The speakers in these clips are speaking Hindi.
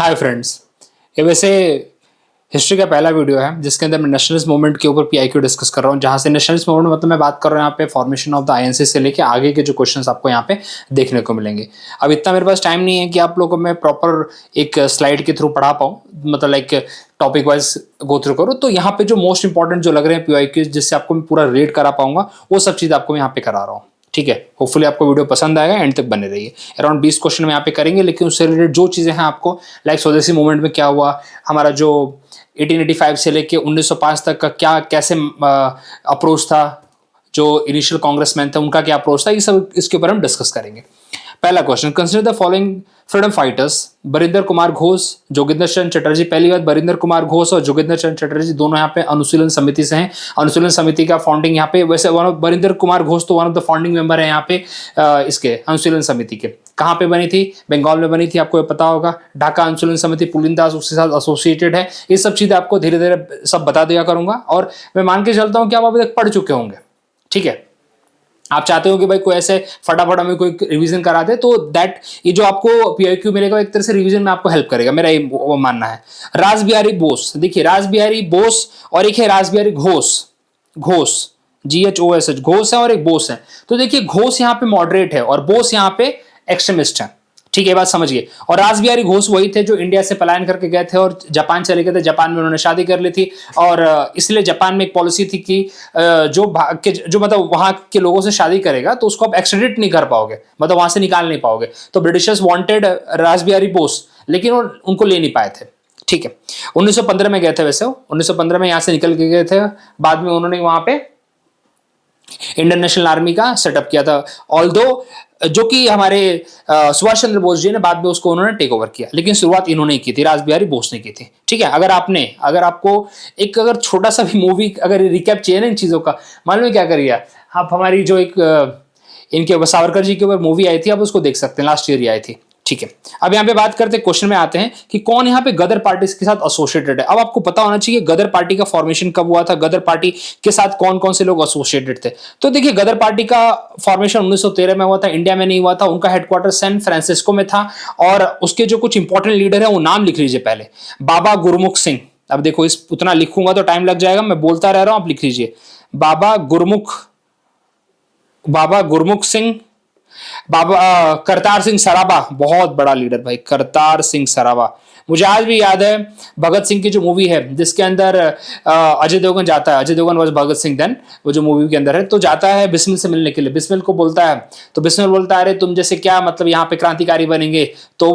Hi friends. ये वैसे हिस्ट्री का पहला वीडियो है जिसके अंदर मैं नेशनलिस्ट मूवमेंट के ऊपर पीआईक्यू डिस्कस कर रहा हूँ। जहाँ से नेशनलिस्ट मूवमेंट मतलब मैं बात कर रहा हूँ यहाँ पे फॉर्मेशन ऑफ द आईएनसी से लेके आगे के जो क्वेश्चंस आपको यहाँ पे देखने को मिलेंगे। अब इतना मेरे पास टाइम नहीं है कि आप लोगों को मैं प्रॉपर एक स्लाइड के थ्रू पढ़ा पाऊँ, मतलब like topic wise go through करूँ। तो यहाँ पे जो मोस्ट इंपॉर्टेंट जो लग रहे हैं पीआईक्यू जिससे आपको मैं पूरा रेड करा पाऊंगा वो सब चीज़ आपको मैं यहाँ पे करा रहा हूँ। ठीक है, होपफुली आपको वीडियो पसंद आएगा, एंड तक बने रहिए। अराउंड 20 क्वेश्चन में यहाँ पे करेंगे, लेकिन उससे रिलेटेड जो चीज़ें हैं आपको लाइक स्वदेशी मूवमेंट में क्या हुआ, हमारा जो 1885 से लेके 1905 तक का क्या कैसे अप्रोच था, जो इनिशियल कांग्रेसमैन थे उनका क्या अप्रोच था, ये सब इसके ऊपर हम डिस्कस करेंगे। पहला question, consider the following freedom fighters. Barindra Kumar Ghosh, Jogendra Chandra Chatterjee. पहली बात, बरिंदर कुमार घोष और जोगिंदर चंद चटर्जी दोनों यहाँ पे अनुशीलन समिति से हैं। अनुशीलन समिति का फाउंडिंग यहाँ पे वैसे बरिंदर कुमार घोष तो one of the founding member है यहाँ पे इसके अनुशीलन समिति के। कहाँ पे बनी थी? बंगाल में बनी थी, आपको पता होगा। ढाका अनुशीलन समिति पुलिंदास उसके साथ एसोसिएटेड है। ये सब चीजें आपको धीरे धीरे सब बता दिया करूंगा, और मैं मान के चलता हूँ कि आप अभी तक पढ़ चुके होंगे। ठीक है, आप चाहते हो कि भाई कोई ऐसे फटाफट हमें कोई रिवीजन करा दे, तो दैट ये जो आपको पीआईक्यू मिलेगा एक तरह से रिवीजन में आपको हेल्प करेगा, मेरा ये वो मानना है। रास बिहारी बोस, देखिए रास बिहारी बोस और एक है रास बिहारी घोष। घोष GHOSH घोष है और एक बोस है। तो देखिए घोष यहाँ पे मॉडरेट है और बोस यहाँ पे एक्सट्रीमिस्ट है। ठीक है, बात समझिए। और रास बिहारी घोष वही थे जो इंडिया से पलायन करके गए थे और जापान चले गए थे। जापान में उन्होंने शादी कर ली थी, और इसलिए जापान में एक पॉलिसी थी कि जो मतलब वहां के लोगों से शादी करेगा तो उसको आप एक्सट्रेडिट नहीं कर पाओगे, मतलब वहां से निकाल नहीं पाओगे। तो ब्रिटिशर्स वांटेड रास बिहारी बोस, लेकिन उनको ले नहीं पाए थे। ठीक है, 1915 में गए थे वैसे, 1915 में यहाँ से निकल के गए थे। बाद में उन्होंने वहां पे इंडियन नेशनल आर्मी का सेटअप किया था, ऑल्दो जो कि हमारे सुभाष चंद्र बोस जी ने बाद में उसको उन्होंने टेक ओवर किया, लेकिन शुरुआत इन्होंने की थी, रास बिहारी बोस ने की थी। ठीक है, अगर आपको एक अगर छोटा सा भी मूवी अगर रिकैप चाहिए ना इन चीजों का, मालूम है क्या करिए आप, हमारी जो एक इनके सावरकर जी के ऊपर मूवी आई थी, आप उसको देख सकते हैं, लास्ट ईयर ही आई थी। ठीक है, अब यहाँ पे बात करते हैं, क्वेश्चन में आते हैं कि कौन यहाँ पे गदर पार्टी के साथ एसोसिएटेड है। अब आपको पता होना चाहिए गदर पार्टी का फॉर्मेशन कब हुआ था, गदर पार्टी के साथ कौन कौन से लोग एसोसिएटेड थे। तो देखिए गदर पार्टी का फॉर्मेशन 1913 में हुआ था, इंडिया में नहीं हुआ था। उनका हेडक्वार्टर सैन फ्रांसिस्को में था, और उसके जो कुछ इंपॉर्टेंट लीडर है वो नाम लिख लीजिए पहले। बाबा गुरमुख सिंह, अब देखो इस उतना लिखूंगा तो टाइम लग जाएगा, मैं बोलता रह रहा हूं, आप लिख लीजिए। बाबा गुरमुख सिंह, बाबा करतार सिंह सराबा, बहुत बड़ा लीडर भाई करतार सिंह सराबा। मुझे आज भी याद है भगत सिंह की जो मूवी है जिसके अंदर अजय देवगन जाता है, अजय देवगन वाज भगत सिंह देन, वो जो मूवी के अंदर है, तो जाता है बिस्मिल से मिलने के लिए। बिस्मिल को बोलता है, तो बिस्मिल बोलता है अरे तुम जैसे क्या मतलब यहाँ पे क्रांतिकारी बनेंगे, तो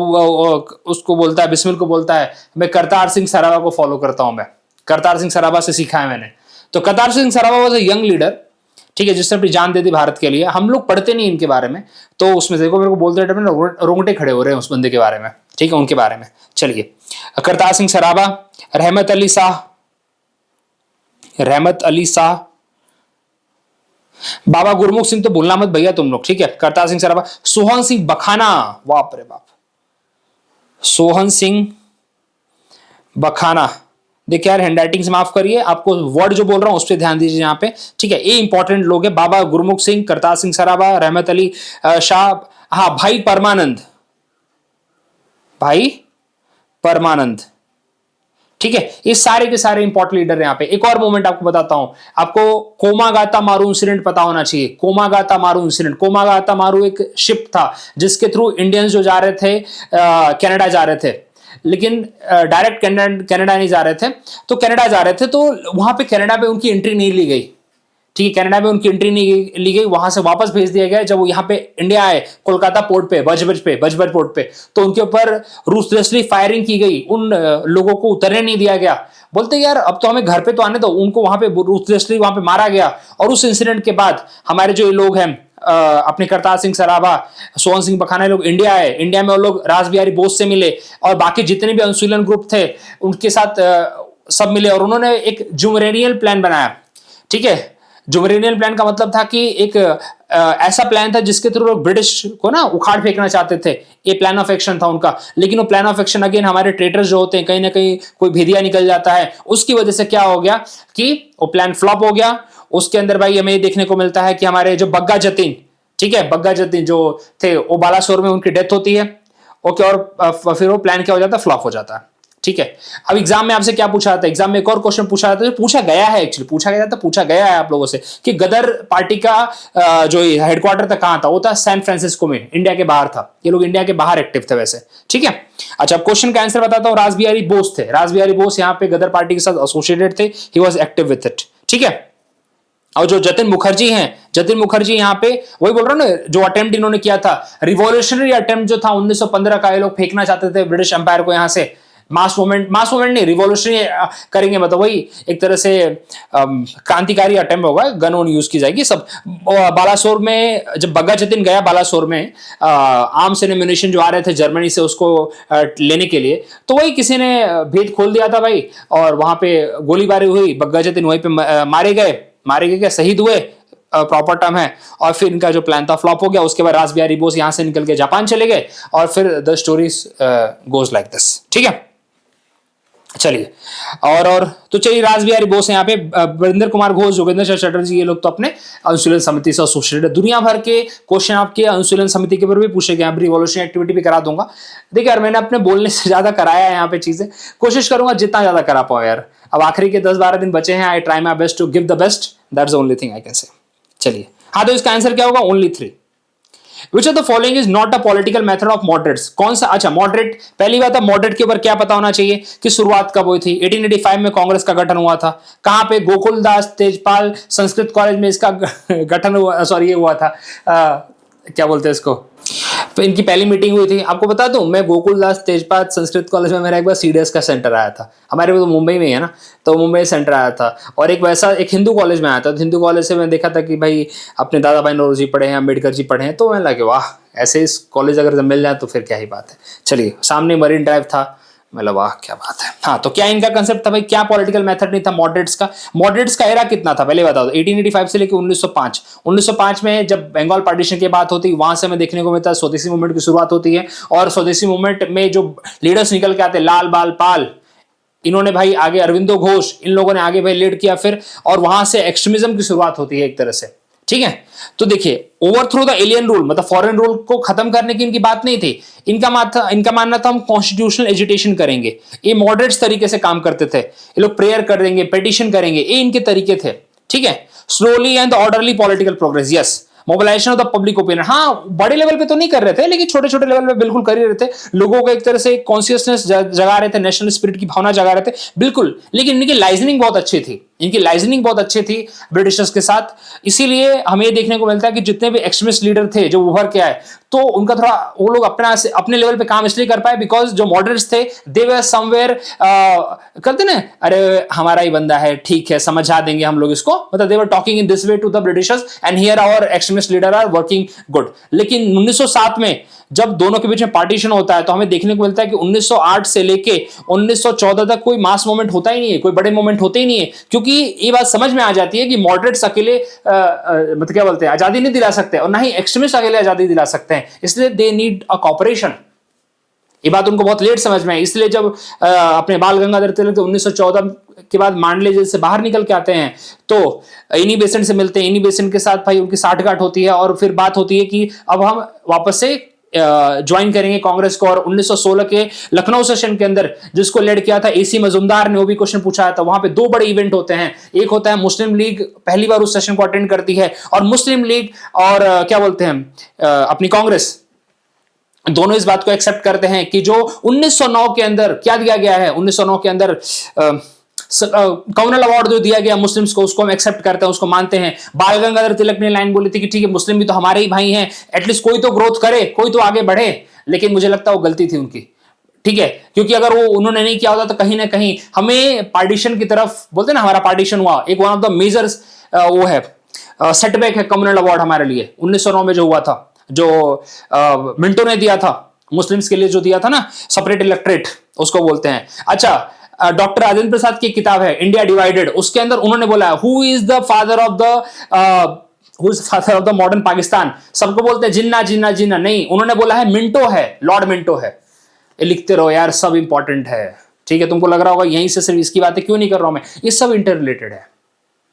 उसको बोलता है, बिस्मिल को बोलता है मैं करतार सिंह सराबा को फॉलो करता हूं, मैं करतार सिंह सराबा से सीखा है मैंने। तो Kartar Singh Sarabha was a young leader, ठीक है, जिसने अपनी जान दे दी भारत के लिए। हम लोग पढ़ते नहीं इनके बारे में, तो उसमें देखो मेरे को बोलते रहे रोंगटे खड़े हो रहे हैं उस बंदे के बारे में। ठीक है, उनके बारे में चलिए। करतार सिंह सराबा, रहमत अली शाह, बाबा गुरमुख सिंह तो भूलना मत भैया तुम लोग। ठीक है, करतार सिंह सराबा, सोहन सिंह बखाना, बाप रे बाप, सोहन सिंह बखाना। देखिए यार हैंडराइटिंग से माफ करिए, आपको वर्ड जो बोल रहा हूं उस पर ध्यान दीजिए यहाँ पे। ठीक है, ये इंपॉर्टेंट लोग हैं, बाबा गुरमुख सिंह, करतार सिंह सराबा, रहमत अली शाह, हाँ भाई परमानंद। ठीक है, ये सारे के सारे इंपॉर्टेंट लीडर हैं यहाँ पे। एक और मोमेंट आपको बताता हूं, आपको कोमागाता मारू इंसिडेंट पता होना चाहिए। कोमागाता मारू इंसिडेंट, कोमागाता मारू एक शिप था जिसके थ्रू इंडियंस जो जा रहे थे कनाडा जा रहे थे, लेकिन डायरेक्ट कनाडा नहीं जा रहे थे, तो कनाडा जा रहे थे, तो वहां पे कनाडा में उनकी एंट्री नहीं ली गई। ठीक है, कनाडा में उनकी एंट्री नहीं ली गई, वहां से वापस भेज दिया गया। जब वो यहाँ पे इंडिया आए कोलकाता पोर्ट पे, बजबज पोर्ट पे, तो उनके ऊपर रूथलेसली फायरिंग की गई, उन लोगों को उतरने नहीं दिया गया। बोलते यार अब तो हमें घर पे तो आने दो, उनको वहां पे रूथलेसली वहां पे मारा गया। और उस इंसिडेंट के बाद हमारे जो ये लोग हैं अपने करतार सिंह सराबा, सोहन सिंह बखाना लोग इंडिया आए, इंडिया में वो लोग रास बिहारी बोस से मिले और बाकी जितने भी अनुशीलन ग्रुप थे उनके साथ सब मिले, और उन्होंने एक जुमरेनियल प्लान बनाया। ठीक है, जुमरेनियल प्लान का मतलब था कि एक ऐसा प्लान था जिसके थ्रू लोग ब्रिटिश को ना उखाड़ फेंकना चाहते थे। ये प्लान ऑफ एक्शन था उनका, लेकिन वो प्लान ऑफ एक्शन अगेन हमारे ट्रेटर्स जो होते हैं, कहीं ना कहीं कोई भेदिया निकल जाता है, उसकी वजह से क्या हो गया कि वो प्लान फ्लॉप हो गया। उसके अंदर भाई हमें देखने को मिलता है कि हमारे जो बग्गा जतीन, ठीक है, बग्गा जतीन जो थे वो बालासोर में उनकी डेथ होती है, ओके, और फिर वो प्लान क्या हो जाता है, फ्लॉप हो जाता है। ठीक है, अब एग्जाम में आपसे क्या पूछा जाता है, एग्जाम में एक और क्वेश्चन पूछा जाता है, पूछा गया है एक्चुअली, पूछा गया था, पूछा गया है आप लोगों से कि गदर पार्टी का जो हेडक्वार्टर था कहां था, वो था सैन फ्रांसिस्को में, इंडिया के बाहर था। ये लोग इंडिया के बाहर एक्टिव थे वैसे। ठीक है, अच्छा क्वेश्चन का आंसर बताता हूं, रास बिहारी बोस थे। रास बिहारी बोस यहाँ पे गदर पार्टी के साथ एसोसिएटेड थे, he was active with it. ठीक है, और जो जतिन मुखर्जी हैं, जतिन मुखर्जी यहाँ पे वही बोल रहा हूं ना, जो अटेम्प्ट इन्होंने किया था, रिवॉल्यूशनरी अटेम्प्ट जो था 1915 का, ये लोग फेंकना चाहते थे ब्रिटिश एम्पायर को यहां से। मास मूवमेंट नहीं, रिवॉल्यूशनरी करेंगे, मतलब वही एक तरह से क्रांतिकारी अटेम्प्ट होगा, गन ऑन यूज की जाएगी सब। बालासोर में जब बग्गा जतिन गया बालासोर में, आर्म्स एंड एम्यूनिशन जो आ रहे थे जर्मनी से उसको लेने के लिए, तो वही किसी ने भेद खोल दिया था भाई, और वहां पे गोलीबारी हुई, बग्गा जतिन वहीं पे मारे गए क्या, शहीद हुए, प्रॉपर टर्म है। और फिर इनका जो प्लान था फ्लॉप हो गया। उसके बाद रास बिहारी बोस यहां से निकल के जापान चले गए, और फिर the story goes like this. ठीक है, चलिए, और तो चलिए, रास बिहारी बोस यहाँ पे, वीरेंद्र कुमार घोष, जोगेंद्र चटर्जी, ये लोग तो अपने अनुशीलन समिति से एसोसिएटेड है। दुनिया भर के क्वेश्चन आपके अनुशीलन समिति के ऊपर भी पूछे गए, रिवॉल्यूशन एक्टिविटी भी करा दूंगा। देखिए यार, मैंने अपने बोलने से ज्यादा कराया है यहाँ पे चीजें, कोशिश करूंगा जितना ज्यादा करा पाऊं यार। अब आखिरी के 10-12 दिन बचे हैं, I try my best to give the best, that's the only thing I can say. चलिए, हाँ, तो इसका आंसर क्या होगा, only 3। Which of the following is not a political method of moderates? कौन सा, अच्छा मॉडरेट, पहली बात है मॉडरेट के ऊपर क्या पता होना चाहिए कि शुरुआत कब हुई थी। 1885 में कांग्रेस का गठन हुआ था। कहां पे, गोकुलदास तेजपाल संस्कृत कॉलेज में इसका गठन हुआ, सॉरी ये हुआ था, क्या बोलते हैं इसको, तो इनकी पहली मीटिंग हुई थी। आपको बता दूं, मैं गोकुलदास तेजपाल संस्कृत कॉलेज में मेरा एक बार सीडीएस का सेंटर आया था, हमारे तो मुंबई में ही है ना, तो मुंबई सेंटर आया था। और एक वैसा एक हिंदू कॉलेज में आया था, तो हिंदू कॉलेज से मैं देखा था कि भाई अपने दादा भाई नौरोजी पढ़े हैं, अम्बेडकर जी पढ़े हैं, तो मैं लगे वाह, ऐसे इस कॉलेज अगर मिल जाए तो फिर क्या ही बात है। चलिए, सामने मरीन ड्राइव था, मतलब वाह क्या बात है। हाँ, तो क्या इनका कंसेप्ट था भाई, क्या पॉलिटिकल मेथड नहीं था मॉडरेट्स का। मॉडरेट्स का एरा कितना था पहले बता दो, 1885 से लेकर 1905। 1905 में जब बंगाल पार्टीशन की बात होती है, वहां से हमें देखने को मिलता है स्वदेशी मूवमेंट की शुरुआत होती है। और स्वदेशी मूवमेंट में जो लीडर्स निकल के आते, लाल बाल पाल, इन्होंने भाई आगे, अरविंदो घोष, इन लोगों ने आगे भाई लीड किया फिर, और वहां से एक्सट्रीमिज्म की शुरुआत होती है एक तरह से। ठीक है, तो देखिए, ओवरथ्रो द एलियन रूल, मतलब फॉरेन रूल को खत्म करने की इनकी बात नहीं थी। इनका मानना था हम कॉन्स्टिट्यूशनल एजिटेशन करेंगे। ये मॉडरेट्स तरीके से काम करते थे, ये लोग प्रेयर कर देंगे, पेटिशन करेंगे, ये इनके तरीके थे। ठीक है, slowly and orderly political progress, yes, mobilisation of the public opinion, हाँ बड़े लेवल पे तो नहीं कर रहे थे, लेकिन छोटे छोटे लेवल पे बिल्कुल कर ही रहे थे। लोगों को एक तरह से कॉन्शियसनेस जगा रहे थे, नेशनल स्पिरिट की भावना जगा रहे थे, बिल्कुल। लेकिन इनकी लाइजनिंग बहुत अच्छी थी, इनकी लाइजनिंग बहुत अच्छी थी ब्रिटिशर्स के साथ। इसीलिए हमें देखने को मिलता है कि जितने भी एक्सट्रीमिस्ट लीडर थे जो उभर के आए, तो उनका थोड़ा वो लोग अपने लेवल पे काम इसलिए कर पाए बिकॉज जो मॉडरेट्स थे दे वर समवेयर करते ना, अरे हमारा ही बंदा है, ठीक है समझा देंगे हम लोग इसको, मतलब they were talking in this way to the Britishers and here our extremist leader are working good. लेकिन 1907 में जब दोनों के बीच में पार्टीशन होता है, तो हमें देखने को मिलता है कि 1908 से लेके 1914 तक कोई मास मूवमेंट होता ही नहीं है, कोई बड़े मूवमेंट होते ही नहीं है, क्योंकि ये बात समझ में आ जाती है कि मॉडरेट्स अकेले मतलब क्या बोलते हैं, आजादी नहीं दिला सकते, और ना ही एक्सट्रीमिस्ट अकेले आजादी दिला सकते हैं, इसलिए दे नीड अ कॉपरेशन। ये बात उनको बहुत लेट समझ में आई। इसलिए जब अपने बाल गंगाधर तिलक 1914 के बाद मांडले जेल से बाहर निकल के आते हैं, तो इनी बेसेंट से मिलते हैं, इनी बेसेंट के साथ भाई उनकी साठगांठ होती है, और फिर बात होती है कि अब हम वापस से ज्वाइन करेंगे कांग्रेस को। और 1916 के लखनऊ सेशन के अंदर जिसको लेड किया था एसी मजुमदार ने, वो भी क्वेश्चन पूछा था। वहां पे दो बड़े इवेंट होते हैं, एक होता है मुस्लिम लीग पहली बार उस सेशन को अटेंड करती है, और मुस्लिम लीग और क्या बोलते हैं अपनी कांग्रेस, दोनों इस बात को एक्सेप्ट करते हैं कि जो 1909 के अंदर क्या दिया गया है, 1909 के अंदर कम्युनल अवार्ड जो दिया गया मुस्लिम्स को, उसको हम एक्सेप्ट करते हैं, उसको मानते हैं। बाल गंगाधर तिलक ने लाइन बोली थी कि ठीक है मुस्लिम भी तो हमारे ही भाई हैं, एटलीस्ट कोई तो ग्रोथ करे, कोई तो आगे बढ़े। लेकिन मुझे लगता है वो गलती थी उनकी, ठीक है, क्योंकि अगर वो उन्होंने नहीं किया होता तो कहीं ना कहीं हमें पार्टीशन की तरफ, बोलते ना हमारा पार्टीशन हुआ, एक वन ऑफ द मेजर्स वो है सेटबैक है कम्युनल अवार्ड हमारे लिए 1909 में जो हुआ था, जो मिंटो ने दिया था मुस्लिम्स के लिए, जो दिया था ना सेपरेट इलेक्ट्रेट, उसको बोलते हैं। अच्छा, डॉक्टर राजेंद्र प्रसाद की किताब है इंडिया डिवाइडेड, उसके अंदर उन्होंने बोला who is the father of the modern Pakistan. सबको बोलते हैं जिन्ना जिन्ना जिन्ना, नहीं, उन्होंने बोला है मिंटो है, लॉर्ड मिंटो है। ये लिखते रहो यार, सब इंपॉर्टेंट है, ठीक है। तुमको लग रहा होगा यहीं से सिर्फ इसकी बातें क्यों नहीं कर रहा हूं मैं, ये सब इंटर रिलेटेड है,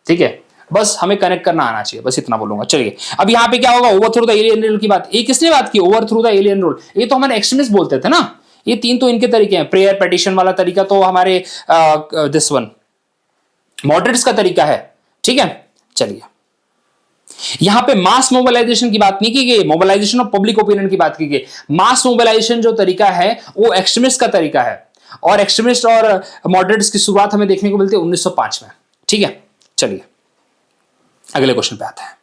ठीक है। बस हमें कनेक्ट करना आना चाहिए, बस इतना बोलूंगा। चलिए अब यहाँ पे क्या होगा, ओवरथ्रो द एलियन रूल की बात, ये किसने बात की, ओवरथ्रो द एलियन रूल, ये तो हमारे एक्सट्रीमिस्ट बोलते थे ना। ये तीन तो इनके तरीके हैं, प्रेयर पेटिशन वाला तरीका तो हमारे दिस वन मॉडरेट्स का तरीका है, ठीक है। चलिए यहां पे मास मोबिलाइजेशन की बात नहीं की गई, मोबिलाइजेशन ऑफ पब्लिक ओपिनियन की बात की गई। मास मोबिलाइजेशन जो तरीका है वो एक्सट्रीमिस्ट का तरीका है, और एक्सट्रीमिस्ट और मॉडरेट्स की शुरुआत हमें देखने को मिलती है 1905 में, ठीक है। चलिए अगले क्वेश्चन पे आते हैं।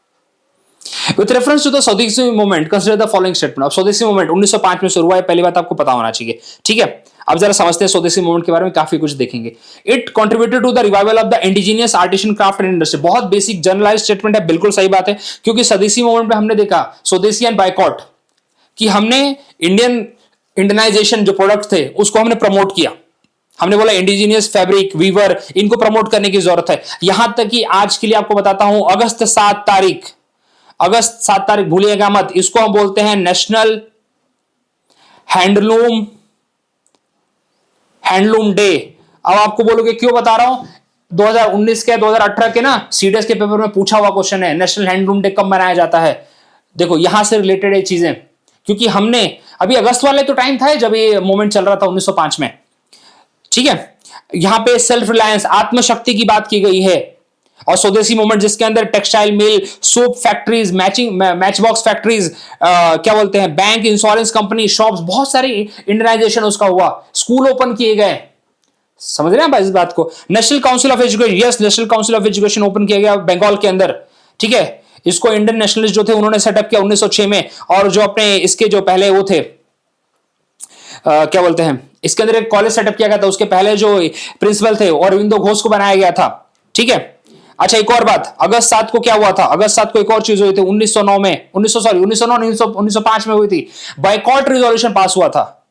विथ रेफरेंस टू द स्वदेशी movement consider the following statement. अब स्वदेशी मूवमेंट 1905 में शुरू हुआ है, पहली बात आपको पता होना चाहिए, ठीक है। अब जरा समझते हैं स्वदेशी मूवमेंट के बारे में, काफी कुछ देखेंगे। It contributed to the revival of the indigenous artisan craft and industry. बहुत बेसिक जनरलाइज स्टेटमेंट है, बिल्कुल सही बात है, क्योंकि स्वदेशी मूवमेंट में हमने देखा स्वदेशी एंड बायकॉट कि हमने इंडियनाइजेशन जो प्रोडक्ट थे उसको हमने प्रमोट किया। हमने बोला इंडिजिनियस फैब्रिक, वीवर, इनको प्रमोट करने की जरूरत है। यहां तक कि आज के लिए आपको बताता हूं, अगस्त 7 तारीख भूलिएगा मत, इसको हम बोलते हैं नेशनल हैंडलूम डे। अब आपको बोलोगे क्यों बता रहा हूं, 2019 के 2018 के ना सीडीएस के पेपर में पूछा हुआ क्वेश्चन है, नेशनल हैंडलूम डे कब मनाया जाता है। देखो यहां से रिलेटेड है चीजें, क्योंकि हमने अभी अगस्त वाले तो टाइम था जब ये मूवमेंट चल रहा था 1905 में, ठीक है। यहां पे सेल्फ रिलायंस, आत्मशक्ति की बात की गई है। और स्वदेशी मूवमेंट जिसके अंदर textile mill, soap factories, match box factories, क्या बोलते हैं, बैंक, इंश्योरेंस कंपनी, शॉप्स, बहुत सारी इंडियनाइजेशन उसका हुआ, स्कूल ओपन किए गए। समझ रहे हैं इस बात को। National council of education, yes national council of education open किया गया बंगाल के अंदर, ठीक है। इसको इंडियन नेशनलिस्ट जो थे उन्होंने सेटअप किया 1906 में। और जो अपने इसके जो पहले वो थे क्या बोलते हैं, इसके अंदर एक कॉलेज सेटअप किया गया था, उसके पहले जो प्रिंसिपल थे अरविंदो घोष को बनाया गया था, ठीक है। अच्छा एक और बात, अगस्त 7 को क्या हुआ था, अगस्त 7 को एक और चीज हुई थी 1909 में, 1909 में हुई थी, बायकॉट रिजोल्यूशन पास हुआ था।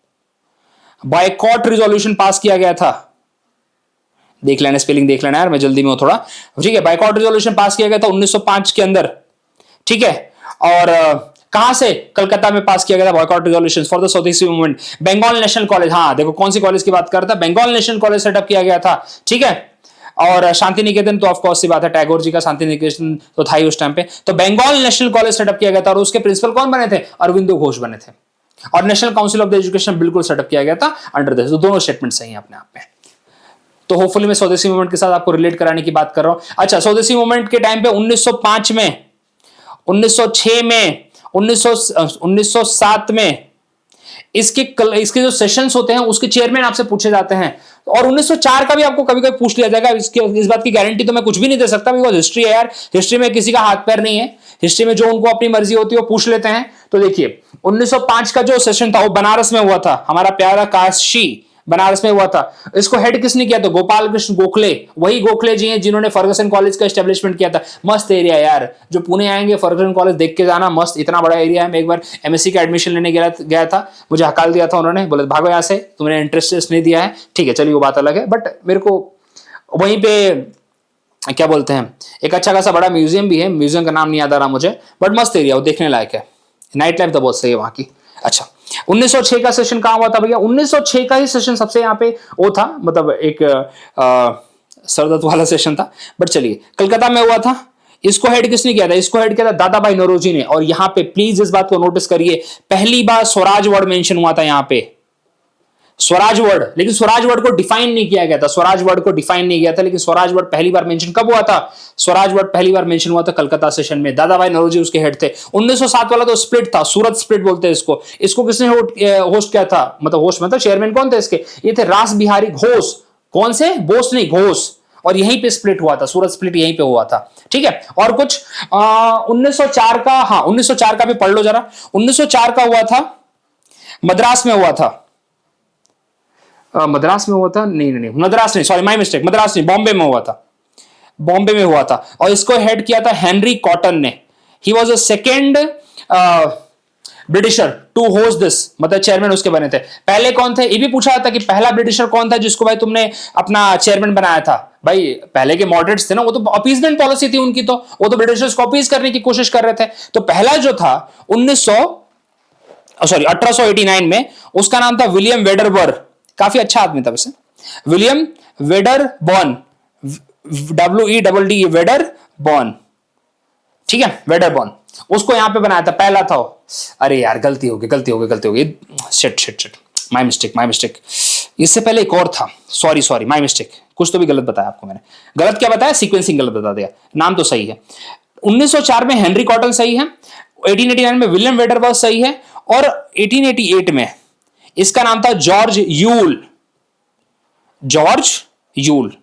बायकॉट रिजोल्यूशन पास किया गया था, देख लेना स्पेलिंग देख लेना यार, मैं जल्दी में हूं थोड़ा, ठीक है। बायकॉट रिजोल्यूशन पास किया गया था 1905 के अंदर, ठीक है। और कहां से, कलकत्ता में पास किया गया था बॉयकॉट रिजोल्यूशंस फॉर द स्वदेशी मूवमेंट। बंगाल नेशनल कॉलेज, हाँ देखो कौन सी कॉलेज की बात करता है, बंगाल नेशनल कॉलेज सेटअप किया गया था, ठीक है। और शांति निकेतन तो ऑफकोर्स सी बात है, टैगोर जी का शांति निकेतन तो था ही उस टाइम पे। तो बंगाल नेशनल कॉलेज सेटअप किया गया था, और उसके प्रिंसिपल कौन बने थे, अरविंदो घोष बने थे। और national council of the education बिल्कुल सेटअप किया गया था अंडर दिस। तो दोनों स्टेटमेंट सही है अपने आप में। तो होपफुली मैं स्वदेशी मूवमेंट के साथ आपको रिलेट कराने की बात कर रहा हूं। अच्छा स्वदेशी मूवमेंट के टाइम पे 1905 में, 1906 में, 1907 में इसके जो सेशंस होते हैं उसके चेयरमैन आपसे पूछे जाते हैं। और 1904 का भी आपको कभी कभी पूछ लिया जाएगा, इस बात की गारंटी तो मैं कुछ भी नहीं दे सकता, बिकॉज हिस्ट्री है यार, हिस्ट्री में किसी का हाथ पैर नहीं है, हिस्ट्री में जो उनको अपनी मर्जी होती है वो पूछ लेते हैं। तो देखिए 1905 का जो सेशन था वो बनारस में हुआ था, हमारा प्यारा काशी बनारस में हुआ था। इसको हेड किसने किया था, गोपाल कृष्ण गोखले, वही गोखले जी हैं जिन्होंने फर्गसन कॉलेज का एस्टेब्लिशमेंट किया था। मस्त एरिया यार, जो पुणे आएंगे फर्गसन कॉलेज देख के जाना, मस्त इतना बड़ा एरिया है। मैं एक बार एमएससी का एडमिशन लेने गया था, मुझे हकाल दिया था उन्होंने, बोले भागो यहाँ से, तुमने इंटरेस्ट नहीं दिया है, ठीक है चलिए वो बात अलग है। बट मेरे को वहीं पे क्या बोलते हैं, एक अच्छा खासा बड़ा म्यूजियम भी है, म्यूजियम का नाम नहीं याद आ रहा मुझे, बट मस्त एरिया, वो देखने लायक है, नाइट लाइफ तो बहुत सही है वहां की। अच्छा 1906 का सेशन कहां हुआ था भैया, 1906 का ही सेशन सबसे यहाँ पे वो था, मतलब एक सरदर्द वाला सेशन था। बट चलिए कलकत्ता में हुआ था। इसको हेड किसने किया था, इसको हेड किया था दादा भाई नौरोजी ने। और यहां पे प्लीज इस बात को नोटिस करिए, पहली बार स्वराज वर्ड मेंशन हुआ था यहाँ पे, स्वराज वर्ड। लेकिन स्वराज वर्ड को डिफाइन नहीं किया गया था, स्वराज वर्ड को डिफाइन नहीं किया था, लेकिन स्वराज वर्ड पहली बार मेंशन कब हुआ था, स्वराज वर्ड पहली बार मेंशन हुआ था कलकत्ता सेशन में, दादा भाई नौरोजी उसके हेड थे। 1907 वाला तो स्प्लिट था, सूरत स्प्लिट बोलते हैं इसको। इसको किसने होस्ट किया था, मतलब होस्ट मतलब चेयरमैन कौन थे इसके, ये थे रास बिहारी घोष। कौन से, बोस नहीं, घोष। और यहीं पे स्प्लिट हुआ था, सूरत स्प्लिट यहीं पे हुआ था, ठीक है। और कुछ 1904 का, हाँ 1904 का भी पढ़ लो जरा। 1904 का हुआ था, मद्रास में हुआ था, मद्रास में हुआ था, नहीं मद्रास नहीं, सॉरी माय मिस्टेक, मद्रास नहीं, बॉम्बे में हुआ था, बॉम्बे में हुआ था। और इसको हेड किया था हेनरी कॉटन ने। He was a second britisher to host this, मतलब चेयरमैन उसके बने थे। पहले कौन थे, ये भी पूछा था कि पहला ब्रिटिशर कौन था जिसको भाई तुमने अपना चेयरमैन बनाया था। भाई पहले के मॉडरेट्स थे ना, वो तो अपीसमेंट पॉलिसी थी उनकी, तो वो तो ब्रिटिशर्स को अपीस करने की कोशिश कर रहे थे। तो पहला जो था 1889 में, उसका नाम था विलियम वेडरबर्न। काफी अच्छा आदमी था वैसे, विलियम वेडरबॉर्न, WEDD वेडर बॉर्न, ठीक है, वेडर बॉर्न, उसको यहां पे बनाया था, पहला था। अरे यार गलती हो गई, शिट, माय मिस्टेक। इससे पहले एक और था, सॉरी माय मिस्टेक, कुछ तो भी गलत बताया आपको मैंने। गलत क्या बताया? सीक्वेंसिंग गलत बता दिया, नाम तो सही है। 1904 में हेनरी कॉटन सही है, 1889 में विलियम वेडरबर्ग सही है, और 1888 में इसका नाम था जॉर्ज यूल।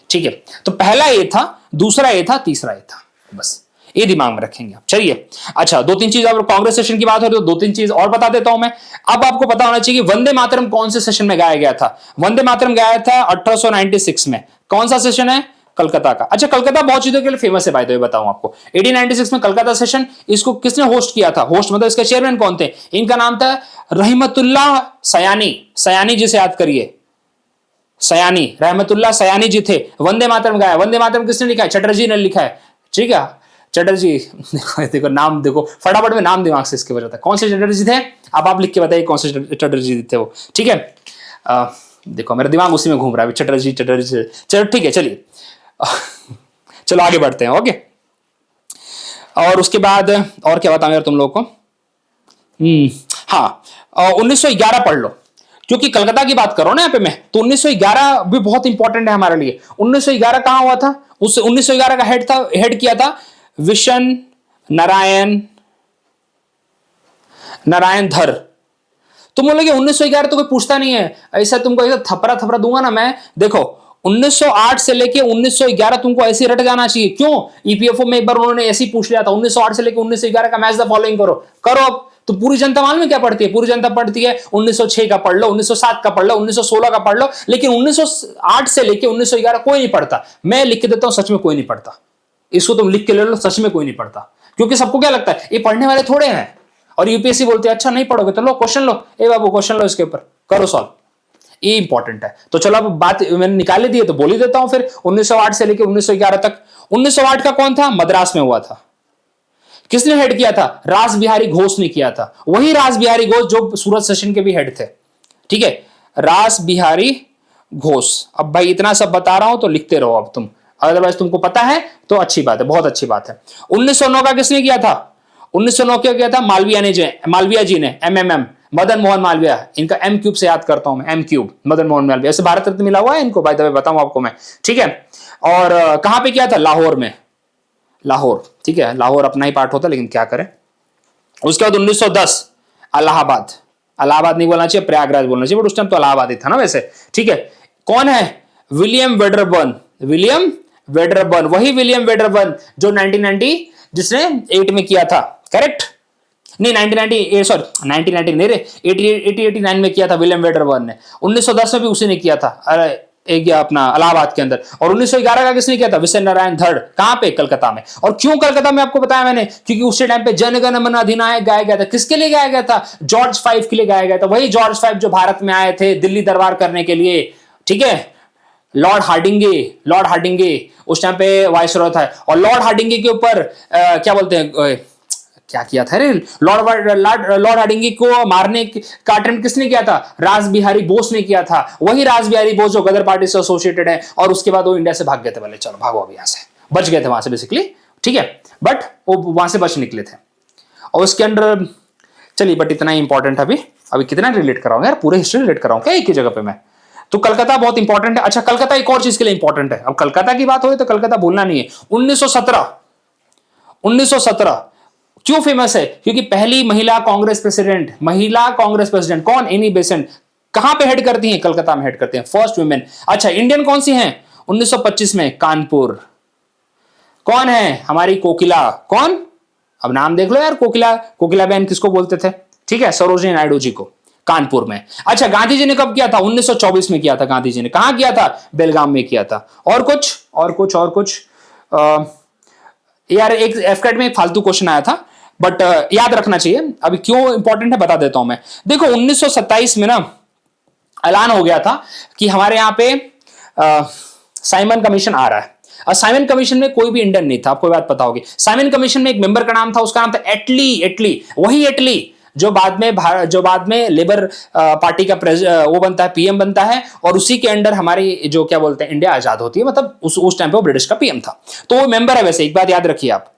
ठीक है, तो पहला ए था, दूसरा ए था, तीसरा ए था, बस ये दिमाग में रखेंगे आप। चलिए, अच्छा, दो तीन चीज, अब कांग्रेस सेशन की बात हो रही तो दो तीन चीज और बता देता हूं मैं। अब आपको पता होना चाहिए कि वंदे मातरम कौन से सेशन में गाया गया था। वंदे मातरम गाया था 1896 में। कौन सा सेशन है? कलकत्ता का। अच्छा, कलकत्ता बहुत चीजों के लिए फेमस है, बाय द वे बताऊं आपको। 1896 में कलकत्ता सेशन, इसको किसने होस्ट किया था? होस्ट मतलब इसके चेयरमैन कौन थे? इनका नाम था रहमतुल्लाह सयानी जी से याद करिए, रहमतुल्लाह सयानी जी थे। वंदे मातरम गाया। वंदे मातरम किसने लिखा है? चटर्जी ने लिखा है, ठीक है, चटर्जी। देखो नाम, देखो फटाफट में नाम दिमाग से इसके वजह था। कौन से चटर्जी थे? अब आप लिख के बताइए कौन से चटर्जी थे वो, ठीक है। देखो मेरा दिमाग उसी में घूम रहा है, चटर्जी। चलो ठीक है, चलिए चलो आगे बढ़ते हैं, ओके। और उसके बाद और क्या बताऊं यार तुम लोगों को? हाँ, 1911 पढ़ लो, क्योंकि कलकत्ता की बात करो ना यहाँ पे मैं, तो 1911 भी बहुत इंपॉर्टेंट है हमारे लिए। 1911 कहां हुआ था? उस 1911 का हेड किया था विशन नारायण धर। तुम बोलोगे 1911 तो कोई पूछता नहीं है, ऐसा तुमको ऐसा थपरा दूंगा ना मैं। देखो 1908 से लेके 1911 तुमको ऐसे रट जाना चाहिए। क्यों? ईपीएफओ में एक बार उन्होंने ऐसे ही पूछ लिया था, 1908 से लेके 1911 का मैच द फॉलोइंग करो। अब तो पूरी जनता मालूम है क्या पढ़ती है? पूरी जनता पढ़ती है 1906 का पढ़ लो, 1907 का पढ़ लो, 1916 का पढ़ लो, लेकिन 1908 से लेके 1911 कोई नहीं पढ़ता। मैं लिख के देता हूं, सच में कोई नहीं पढ़ता। इसको तुम लिख के ले लो, सच में कोई नहीं पढ़ता, क्योंकि सबको क्या लगता है ये पढ़ने वाले थोड़े हैं। और यूपीएससी बोलते हैं अच्छा नहीं पढ़ोगे तो लो क्वेश्चन लो, ए बाबू क्वेश्चन लो, इसके ऊपर करो सॉल्व, ये इंपॉर्टेंट है। तो चलो अब बात मैंने निकाल दी है तो बोल ही देता हूं फिर। 1908 से लेके 1911 तक। 1908 का कौन था? मद्रास में हुआ था। किसने हेड किया था? रास बिहारी घोष ने किया था। वही रास बिहारी घोष जो सूरत सेशन के भी हेड थे, ठीक है, रास बिहारी घोष। अब भाई इतना सब बता रहा हूं तो लिखते रहो अब तुम, अदरवाइज तुमको पता है तो अच्छी बात है, बहुत अच्छी बात है। 1909 का किसने किया था? 1909 क्या किया था? मालविया जी ने, MMM, मदन मोहन मालवीय। इनका M क्यूब से याद करता हूं मैं, M क्यूब, मदन मोहन मालवीय। ऐसे भारत रत्न मिला हुआ है इनको, बाय द वे बताऊं आपको मैं, ठीक है। और कहां पे किया था? लाहौर में, लाहौर, ठीक है, लाहौर अपना ही पार्ट होता लेकिन क्या करें। उसके बाद 1910 इलाहाबाद नहीं बोलना चाहिए, प्रयागराज बोलना चाहिए, बट उस टाइम तो इलाहाबाद ही था ना वैसे, ठीक है। कौन है? विलियम वेडरबर्न, वही विलियम वेडरबर्न जो 1990 जिसने 8 में किया था, करेक्ट? नहीं 1998, सॉरी 1990 नहीं रे, 89 में किया था विलियम वेडरबर्न ने। 1910 में भी उसी ने किया था, अरे एक अपना इलाहाबाद के अंदर। और 1911 का किसने किया था? विशे नारायण धड़। कहां पे? कलकत्ता में। और क्यों कलकत्ता में? आपको बताया मैंने, क्योंकि उस टाइम पे जनगण मन अधिनायक गाया गया था। किसके लिए गाया गया था? जॉर्ज V के लिए गाया गया था। वही जॉर्ज V जो भारत में आए थे दिल्ली दरबार करने के लिए, ठीक है। लॉर्ड हार्डिंगे उस टाइम पे वाइसरॉय था। और लॉर्ड हार्डिंगे के ऊपर क्या बोलते हैं, क्या किया था रे? लॉर्ड हार्डिंगे को मारने का अटेम्प्ट किसने किया था? रास बिहारी बोस ने किया था। वही रास बिहारी बोस जो गदर पार्टी से एसोसिएटेड है, और उसके बाद वो इंडिया से भाग गए थे। बोले चलो भागो अभी यहां से, बच गए थे वहां से बेसिकली, ठीक है, बट वो वहां से बच निकले थे। और उसके अंदर चलिए, बट इतना ही इंपॉर्टेंट है। अभी कितना रिलेट कराऊंगा यार, पूरे हिस्ट्री रिलेट कराऊंगा क्या एक ही जगह पे मैं? तो कलकत्ता बहुत इंपॉर्टेंट है। अच्छा, कलकत्ता एक और चीज के लिए इंपॉर्टेंट है। अब कलकत्ता की बात हो तो कलकत्ता भूलना नहीं है। 1917 क्यों फेमस है? क्योंकि पहली महिला कांग्रेस प्रेसिडेंट कौन? Annie Besant. कहां पे हेड करती हैं? कलकत्ता में हेड करते हैं, फर्स्ट वुमेन। अच्छा, इंडियन कौन सी हैं? 1925 में कानपुर। कौन है? हमारी कोकिला। कौन? अब नाम देख लो यार, कोकिला बहन किसको बोलते थे? ठीक है, सरोजिनी नायडू जी को, कानपुर में। अच्छा, गांधी जी ने कब किया था? 1924 में किया था गांधी जी ने। कहां किया था? बेलगाम में किया था। और कुछ यार एक एफकेट में एक फालतू क्वेश्चन आया था, बट याद रखना चाहिए। अभी क्यों इंपॉर्टेंट है बता देता हूं मैं। देखो 1927 में ना ऐलान हो गया था कि हमारे यहां पे साइमन कमीशन आ रहा है। और साइमन कमीशन में कोई भी इंडियन नहीं था, आपको बात पता होगी। साइमन कमीशन में एक मेंबर का नाम था, उसका नाम था एटली। वही एटली जो बाद में लेबर पार्टी का वो बनता है, पीएम बनता है, और उसी के अंडर हमारी जो क्या बोलते हैं इंडिया आजाद होती है, मतलब उस टाइम पे वो ब्रिटिश का पीएम था। तो वो मेंबर है। वैसे एक बात याद रखिए आप,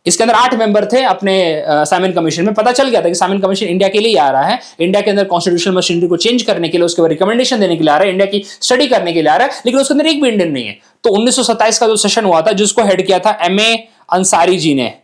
इसके अंदर 8 मेंबर थे अपने साइमन कमीशन में। पता चल गया था कि साइमन कमीशन इंडिया के लिए आ रहा है, इंडिया के अंदर कॉन्स्टिट्यूशनल मशीनरी को चेंज करने के लिए, उसके बाद रिकमेंडेशन देने के लिए आ रहा है, इंडिया की स्टडी करने के लिए आ रहा है, लेकिन उसके अंदर एक भी इंडियन नहीं है। तो 1927 का जो सेशन हुआ था, जिसको हेड किया था एमए अंसारी जी ने,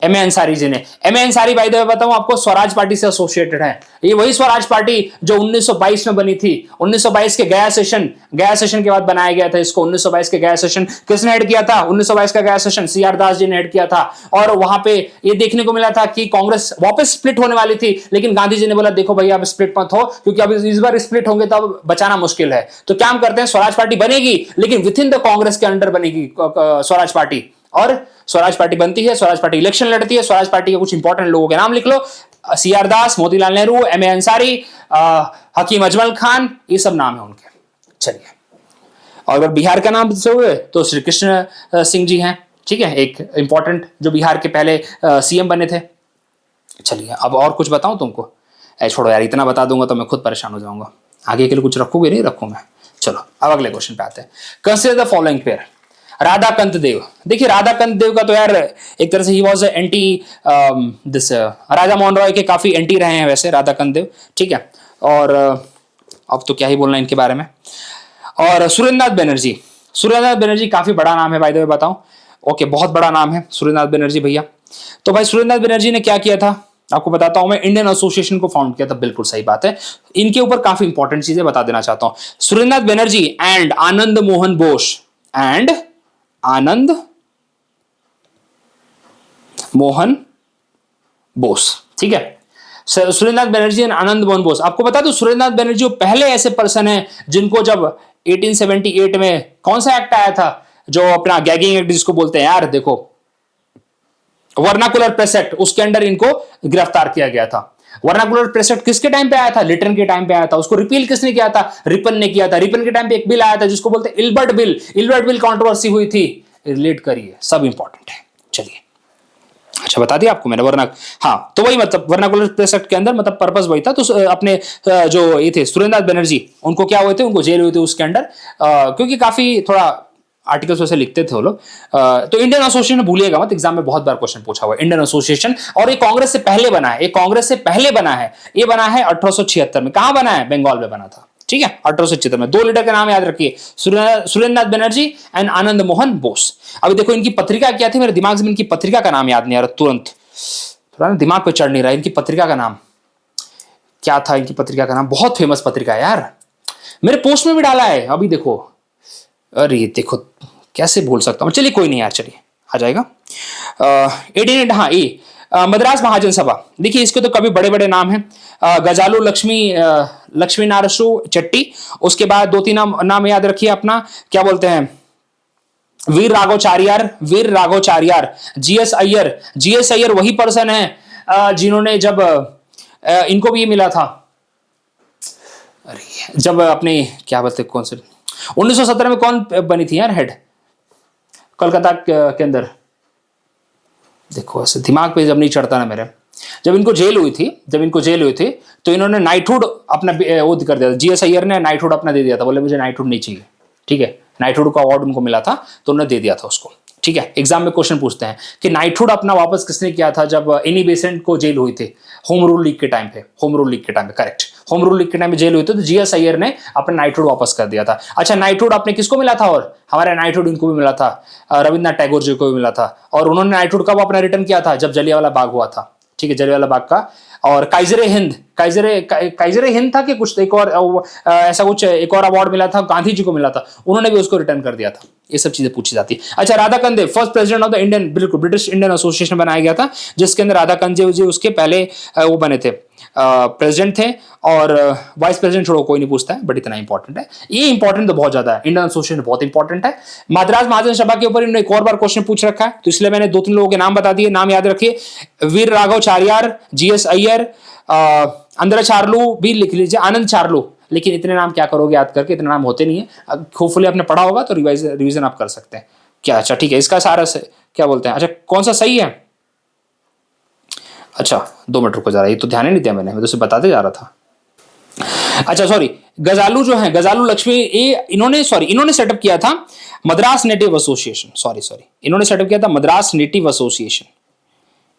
एम ए अंसारी जी ने। एम ए अंसारी भाई दे बताऊं आपको, स्वराज पार्टी से एसोसिएटेड है। ये वही स्वराज पार्टी जो 1922 में बनी थी। 1922 के गया सेशन के बाद बनाया गया था इसको। 1922 के गया सेशन किसने हेड किया था? 1922 का गया सेशन सीआर दास जी ने हेड किया था। और वहां पे ये देखने को मिला था कि कांग्रेस वापस स्प्लिट होने वाली थी, लेकिन गांधी जी ने बोला देखो भैया अब स्प्लिट मत हो, क्योंकि अब इस बार स्प्लिट होंगे तो अब बचाना मुश्किल है। तो क्या हम करते हैं, स्वराज पार्टी बनेगी, लेकिन विद इन द कांग्रेस के अंडर बनेगी स्वराज पार्टी। और स्वराज पार्टी बनती है, स्वराज पार्टी इलेक्शन लड़ती है। स्वराज पार्टी के कुछ इंपॉर्टेंट लोगों के नाम लिख लो, C R Das, Motilal Nehru, M A Ansari, Hakim Ajmal Khan, ये सब नाम है उनके। चलिए, और अगर बिहार का नाम से हुए तो श्री कृष्ण सिंह जी हैं, ठीक है, एक इंपॉर्टेंट जो बिहार के पहले सीएम बने थे। चलिए, अब और कुछ बताऊं तुमको? छोड़ो यार, इतना बता दूंगा तो मैं खुद परेशान हो जाऊंगा। आगे के लिए कुछ रखोगे? नहीं रखूं मैं। चलो अब अगले क्वेश्चन पे आते हैं। Consider the following pair. Radhakanta Deb. देखिए राधाकांत देव का तो यार एक तरह से ही was anti this Raja Mohan Roy के काफी एंटी रहे हैं वैसे राधाकांत देव, ठीक है। और अब तो क्या ही बोलना इनके बारे में। और सुरेंद्रनाथ बनर्जी काफी बड़ा नाम है भाई, दे बताऊं, ओके, बहुत बड़ा नाम है सुरेंद्रनाथ बनर्जी भैया। तो भाई सुरेंद्रनाथ बनर्जी ने क्या किया था आपको बताता हूं मैं, इंडियन एसोसिएशन को फाउंड किया था। बिल्कुल सही बात है। इनके ऊपर काफी इंपॉर्टेंट चीजें बता देना चाहता हूं। सुरेंद्रनाथ बनर्जी एंड आनंद मोहन बोस, एंड आनंद मोहन बोस, ठीक है। सुरेंद्रनाथ बनर्जी एंड आनंद मोहन बोस। आपको बता दो सुरेंद्रनाथ बनर्जी पहले ऐसे पर्सन है जिनको जब 1878 में कौन सा एक्ट आया था, जो अपना गैगिंग एक्ट जिसको बोलते हैं यार, देखो वर्नाकुलर प्रेस एक्ट, उसके अंडर इनको गिरफ्तार किया गया था। वर्नाकुलर प्रेस एक्ट किसके टाइम पे आया था? लिटन के टाइम पे आया था। उसको रिपील किसने किया था? रिपन ने किया था। रिपन के टाइम पे एक बिल आया था जिसको बोलते हैं इल्बर्ट बिल कंट्रोवर्सी हुई थी। रिलेट करिए, सब इंपॉर्टेंट है। चलिए, अच्छा बता दिया आपको मैंने हाँ, तो वही मतलब वर्नाकुलर प्रेस एक्ट के अंदर मतलब पर्पस वही था। तो अपने जो ये थे सुरेंद्रनाथ बनर्जी, उनको क्या हुए थे, उनको जेल हुई थी उसके अंडर, क्योंकि काफी थोड़ा आर्टिकल्स वैसे लिखते थे वो लोग। तो इंडियन एसोसिएशन भूलिएगा मत, एग्जाम में बहुत बार क्वेश्चन पूछा हुआ है इंडियन एसोसिएशन। और ये कांग्रेस से पहले बना है, ये बना है 1876 में। कहां बना है? बंगाल में बना था, ठीक है, 1876 में। 2 लीडर के नाम याद रखिए, सुरेंद्रनाथ बनर्जी एंड आनंद मोहन बोस। अभी देखो इनकी पत्रिका क्या थी, मेरे दिमाग से इनकी पत्रिका का नाम याद नहीं आ रहा तुरंत, थोड़ा दिमाग पे चढ़ नहीं रहा। इनकी पत्रिका का नाम क्या था? इनकी पत्रिका का नाम बहुत फेमस पत्रिका है यार, मेरे पोस्ट में भी डाला है अभी देखो। अरे देखो कैसे भूल सकता हूं, चलिए कोई नहीं यार, चलिए आ जाएगा। 88, हाँ, मद्रास महाजन सभा। देखिए इसके तो कभी बड़े बड़े नाम हैं, गजालू लक्ष्मी नारसु चट्टी। उसके बाद 2-3 नाम याद रखिए अपना, क्या बोलते हैं, वीर राघवाचार्यार, जीएस अय्यर वही पर्सन है जिन्होंने जब इनको भी मिला था, अरे जब अपने क्या बोलते कौन से 1917 में कौन बनी थी यार हेड कोलकाता के अंदर? देखो ऐसे दिमाग पे जब नहीं चढ़ता ना मेरे। जब इनको जेल हुई थी तो इन्होंने नाइटहुड अपना वो कर दिया था। जीएस अय्यर ने नाइटहुड अपना दे दिया था, बोले मुझे नाइटहुड नहीं चाहिए, ठीक है। नाइटहुड का अवार्ड उनको मिला था तो उन्होंने दे दिया था उसको, ठीक है। एग्जाम में क्वेश्चन पूछते हैं कि नाइटहुड अपना वापस किसने किया था जब एनी बेसेंट को जेल हुई थी? होम रूल लीग के टाइम पे, करेक्ट, होम रूल लीग के टाइम पे जेल हुई थी, तो जीएस अय्यर ने अपना नाइटहुड वापस कर दिया था। अच्छा, नाइटहुड आपने किसको मिला था? और हमारे नाइटहुड इनको भी मिला था, रविन्द्रनाथ टैगोर जी को भी मिला था। और उन्होंने नाइटहुड कब अपना रिटर्न किया था? जब जलियांवाला बाग हुआ था, ठीक है, जलियांवाला बाग का। और काइजरे हिंद था कि कुछ एक और ऐसा कुछ एक और अवार्ड मिला था, गांधी जी को मिला था, उन्होंने भी उसको रिटर्न कर दिया था। ये सब चीजें पूछी जाती है। अच्छा, Radhakanta Deb first president of the Indian, बिल्कुल ब्रिटिश इंडियन एसोसिएशन बनाया गया था, जिसके अंदर राधाकांत देव जी उसके पहले वो बने थे, प्रेसिडेंट थे। और वाइस प्रेसिडेंट छोड़ो कोई नहीं पूछता है, बट इतना इंपॉर्टेंट है, ये इंपॉर्टेंट तो बहुत ज्यादा है, इंडियन एसोसिएशन बहुत इंपॉर्टेंट है। मद्रास महाजन सभा के ऊपर इन्होंने एक और बार क्वेश्चन पूछ रखा है, तो इसलिए मैंने 2-3 लोगों के नाम बता दिए, नाम याद रखिए, वीर राघवाचार्यार, जीएस अय्यर, अंदर चार्लू भी लिख लीजिए, आनंद चार्लू। लेकिन इतने नाम क्या करोगे याद करके, इतने नाम होते नहीं है। होपफुली आपने पढ़ा होगा तो रिवीजन आप कर सकते हैं क्या। अच्छा ठीक है, इसका सारा क्या बोलते हैं, अच्छा कौन सा सही है? अच्छा 2 मिनट रुको जरा, ये तो ध्यान ही नहीं दिया मैंने, मैं तो उसे बताते जा रहा था। अच्छा सॉरी, गजालू जो है, गजालू लक्ष्मी, ये इन्होंने सेटअप किया था मद्रास नेटिव एसोसिएशन, सॉरी इन्होंने सेटअप किया था मद्रास नेटिव एसोसिएशन।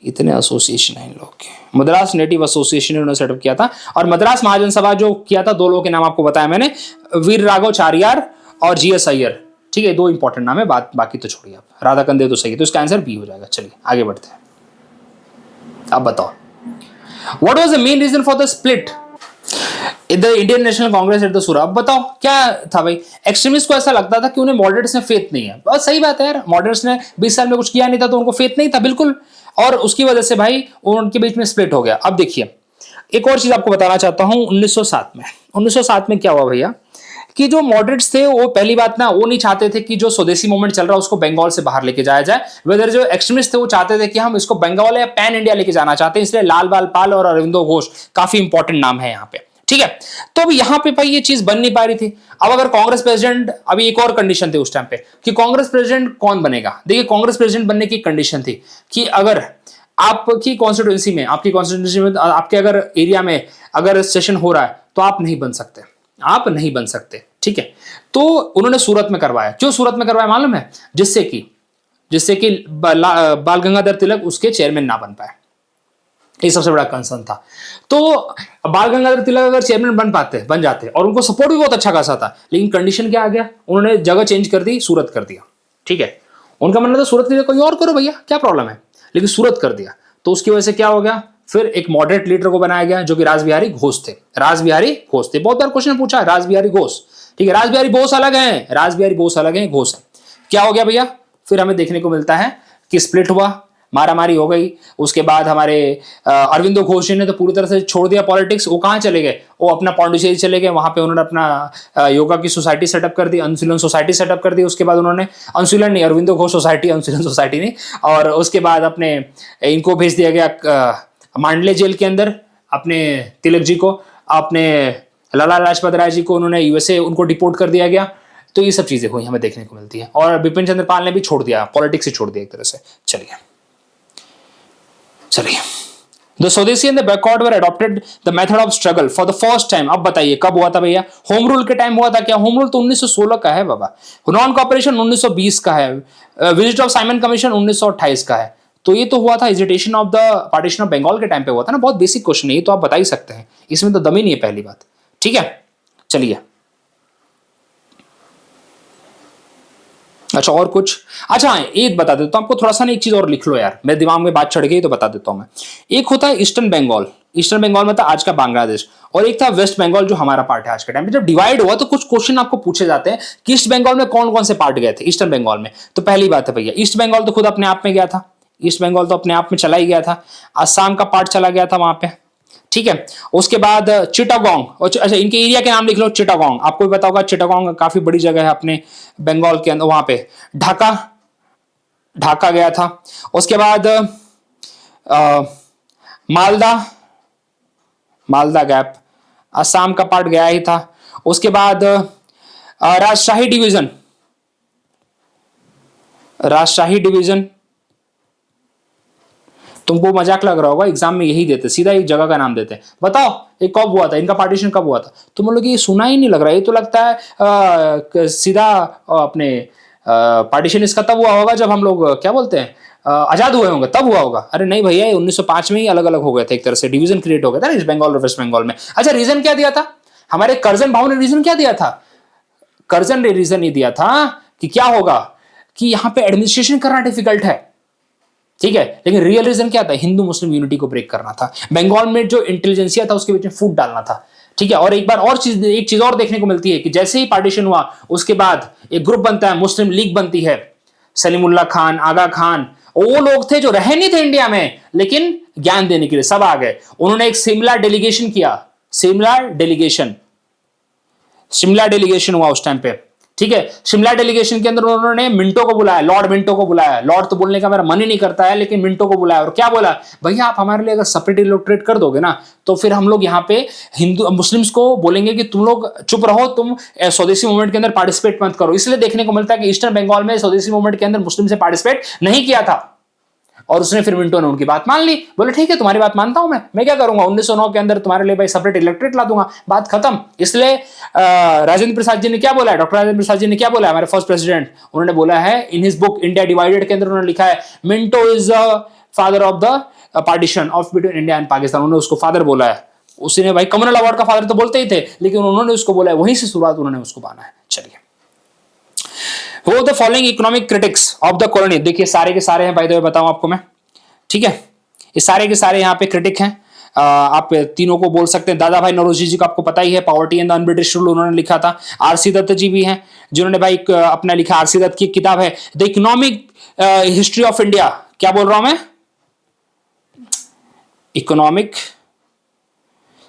इतने एसोसिएशन है इन लोग के, मद्रास नेटिव एसोसिएशन इन्होंने सेटअप किया था। और मद्रास महाजन सभा जो किया था, 2 लोगों के नाम आपको बताया मैंने, वीर राघव चारियार और जीएस अय्यर। ठीक है, 2 इंपॉर्टेंट नाम है, बाकी तो छोड़िए आप, राधा कंदे तो सही है, तो इसका आंसर बी हो जाएगा। चलिए आगे बढ़ते हैं, अब बताओ what was the main reason for the split the Indian National Congress at the Surat. अब बताओ क्या था भाई, एक्सट्रीमिस्ट को ऐसा लगता था कि उन्हें मॉडरेट्स में फेथ नहीं है। बहुत सही बात है यार, मॉडरेट्स ने 20 साल में कुछ किया नहीं था तो उनको फेथ नहीं था बिल्कुल, और उसकी वजह से भाई उनके बीच में स्प्लिट हो गया। अब देखिए एक और चीज आपको बताना चाहता हूं, 1907 में क्या हुआ भैया कि जो मॉडरेट्स थे वो पहली बात ना, वो नहीं चाहते थे कि जो स्वदेशी मूवमेंट चल रहा है उसको बंगाल से बाहर लेके जाया जाए। वेदर जो एक्सट्रीमिस्ट थे वो चाहते थे कि हम इसको बंगाल या पैन इंडिया लेके जाना चाहते हैं, इसलिए लाल बाल पाल और अरविंदो घोष काफी इंपॉर्टेंट नाम है यहाँ पे। ठीक है, तो अब यहाँ पे भाई ये चीज बन नहीं पा रही थी। अब अगर कांग्रेस प्रेसिडेंट, अभी एक और कंडीशन थी उस टाइम पे कि कांग्रेस प्रेसिडेंट कौन बनेगा। देखिए कांग्रेस प्रेसिडेंट बनने की कंडीशन थी कि अगर आपकी कॉन्स्टिट्यूंसी में, आपके अगर एरिया में अगर सेशन हो रहा है तो आप नहीं बन सकते। ठीक है, तो उन्होंने सूरत में करवाया। क्यों सूरत में करवाया मालूम है? जिससे कि बाल गंगाधर तिलक उसके चेयरमैन ना बन पाए, ये सबसे बड़ा कंसर्न था। तो बाल गंगाधर तिलक अगर चेयरमैन बन जाते और उनको सपोर्ट भी बहुत अच्छा खासा था, लेकिन कंडीशन क्या आ गया, उन्होंने जगह चेंज कर दी, सूरत कर दिया। ठीक है, उनका मानना था सूरत की जगह कोई और करो भैया, क्या प्रॉब्लम है, लेकिन सूरत कर दिया। तो उसकी वजह से क्या हो गया, फिर एक मॉडरेट लीडर को बनाया गया जो कि रासबिहारी घोष थे। बहुत बार क्वेश्चन पूछा है, रासबिहारी घोष। ठीक है, रासबिहारी बोस अलग हैं, घोष है। क्या हो गया भैया, फिर हमें देखने को मिलता है कि स्प्लिट हुआ, मारामारी हो गई। उसके बाद हमारे अरविंदो घोष जी ने तो पूरी तरह से छोड़ दिया पॉलिटिक्स। वो कहाँ चले गए, वो अपना पांडिचेरी चले गए, वहां पे उन्होंने अपना योगा की सोसाइटी सेटअप कर दी, अनुशीलन सोसाइटी सेटअप कर दी। उसके बाद उन्होंने अरविंदो घोष सोसाइटी, अनुशीलन सोसाइटी नहीं, और उसके बाद अपने इनको भेज दिया गया मांडले जेल के अंदर, अपने तिलक जी को, अपने लाला लाजपत राय जी को उन्होंने यूएसए उनको डिपोर्ट कर दिया गया। तो ये सब चीजें हुई हमें देखने को मिलती है, और बिपिन चंद्र पाल ने भी छोड़ दिया, पॉलिटिक्स ही छोड़ दिया एक तरह से। चलिए द स्वदेशी and the backward were adopted the method of struggle for the first time. अब बताइए कब हुआ था भैया, होम रूल के टाइम हुआ था क्या? होम रूल तो 1916 का है बाबा, नॉन कॉपरेशन 1920 का है, विजिट ऑफ साइमन कमीशन 1928 का है। तो ये तो हुआ था agitation of the partition of Bengal के टाइम पे हुआ था ना। बहुत बेसिक क्वेश्चन है ये, तो आप बता ही सकते हैं, इसमें तो दम ही नहीं है पहली बात। ठीक है, चलिए अच्छा और कुछ, अच्छा एक बता देता हूं आपको, थोड़ा सा ना एक चीज और लिख लो यार, मेरे दिमाग में बात चढ़ गई तो बता देता हूं मैं। एक होता है ईस्टर्न बंगाल में था आज का बांग्लादेश, और एक था वेस्ट बंगाल जो हमारा पार्ट है आज के टाइम पे। जब डिवाइड हुआ तो कुछ क्वेश्चन आपको पूछे जाते हैं कि ईस्ट बंगाल में कौन कौन से पार्ट गए थे ईस्टर्न बंगाल में। तो पहली बात है भैया, ईस्ट बंगाल तो खुद अपने आप में गया था, ईस्ट बंगाल तो अपने आप में चला ही गया था। असम का पार्ट चला गया था वहां पे। ठीक है, उसके बाद चिटागोंग, अच्छा इनके एरिया के नाम लिख लो। चिटागोंग आपको भी पता होगा, चिटागोंग काफी बड़ी जगह है अपने बंगाल के अंदर, वहां पे ढाका गया था। उसके बाद मालदा गैप, असम का पार्ट गया ही था। उसके बाद राजशाही डिवीजन, तुमको मजाक लग रहा होगा, एग्जाम में यही देते, सीधा एक जगह का नाम देते हैं। बताओ ये कब हुआ था, इनका पार्टीशन कब हुआ था? तुम लोग ये सुना ही नहीं लग रहा है, ये तो लगता है सीधा अपने पार्टीशन इसका तब हुआ होगा जब हम लोग क्या बोलते हैं आजाद हुए होंगे, तब हुआ होगा। अरे नहीं भैया, 1905 में ही अलग अलग हो गए थे, एक तरह से डिवीजन क्रिएट हो गया था ईस्ट बंगाल और वेस्ट बंगाल में। अच्छा रीजन क्या दिया था हमारे करजन भाव ने, रीजन क्या दिया था? करजन ने रीजन ये दिया था कि क्या होगा कि यहाँ पे एडमिनिस्ट्रेशन करना डिफिकल्ट है। ठीक है, लेकिन रियल रीजन क्या था? हिंदू मुस्लिम यूनिटी को ब्रेक करना था, बंगाल में जो इंटेलिजेंसिया था उसके बीच में फूट डालना था। ठीक है, और एक चीज और देखने को मिलती है कि जैसे ही पार्टीशन हुआ उसके बाद एक ग्रुप बनता है, मुस्लिम लीग बनती है। सलीमुल्लाह खान, आगा खान, वो लोग थे जो रहे नहीं थे इंडिया में, लेकिन ज्ञान देने के लिए सब आ गए। उन्होंने एक शिमला डेलीगेशन हुआ उस टाइम पे। ठीक है, शिमला डेलीगेशन के अंदर उन्होंने मिंटो को बुलाया, लॉर्ड मिंटो को बुलाया। लॉर्ड तो बोलने का मेरा मन ही नहीं करता है, लेकिन मिंटो को बुलाया और क्या बोला, भैया आप हमारे लिए अगर सेपरेट इलेक्टोरेट कर दोगे ना तो फिर हम लोग यहाँ पे हिंदू मुस्लिम्स को बोलेंगे कि तुम लोग चुप रहो, तुम स्वदेशी मूवमेंट के अंदर पार्टिसिपेट मत करो। इसलिए देखने को मिलता है कि ईस्टर्न बंगाल में स्वदेशी मूवमेंट के अंदर मुस्लिम से पार्टिसिपेट नहीं किया था। और उसने फिर मिंटो ने उनकी बात मान ली, बोले ठीक है तुम्हारी बात मानता हूं मैं क्या करूंगा 1909 के अंदर तुम्हारे लिए भाई सेपरेट इलेक्ट्रेट ला दूंगा, बात खत्म। इसलिए राजेंद्र प्रसाद जी ने क्या बोला है, डॉक्टर राजेंद्र प्रसाद जी ने क्या बोला है, हमारे फर्स्ट प्रेसिडेंट, उन्होंने बोला है in his book India divided के अंदर उन्होंने लिखा है Minto is the father of the partition of between India and Pakistan, उन्होंने उसको फादर बोला है। उसी ने भाई कॉमनवेल्थ अवार्ड का फादर तो बोलते ही थे, लेकिन उन्होंने उसको बोला है, वहीं से शुरुआत उन्होंने उसको माना है। चलिए, वो the following economic critics of the colony, देखिए सारे के सारे हैं, बाय द वे बताऊं आपको मैं, ठीक है, ये सारे के सारे यहाँ पे क्रिटिक हैं। आप तीनों को बोल सकते हैं। दादा भाई नौरोजी जी को आपको पता ही है, poverty and the un-British rule उन्होंने लिखा था। आरसी दत्त जी भी हैं जिन्होंने भाई अपना लिखा, आरसी दत्त की किताब है the economic history of India, क्या बोल रहा हूं मैं, इकोनॉमिक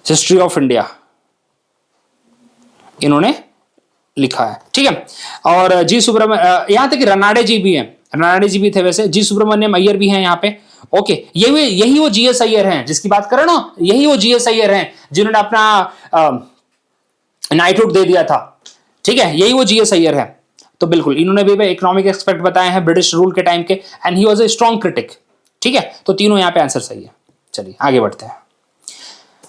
हिस्ट्री ऑफ इंडिया इन्होंने लिखा है, ठीक है। और जी सुब्रमण्यम, यहां तक कि रनाडे जी भी हैं, रनाडे जी भी थे वैसे, जी सुब्रमण्यम अय्यर भी हैं यहाँ पे, ओके। यही वो जीएस अय्यर हैं जिसकी बात करें ना, यही वो जीएस अय्यर हैं जिन्होंने अपना नाइटहुड दे दिया था, ठीक है, यही वो जीएस अय्यर है। तो बिल्कुल इन्होंने भी इकोनॉमिक एस्पेक्ट बताए हैं ब्रिटिश रूल के टाइम के, and he was a strong critic, ठीक है। तो तीनों यहाँ पे आंसर सही है। चलिए आगे बढ़ते हैं।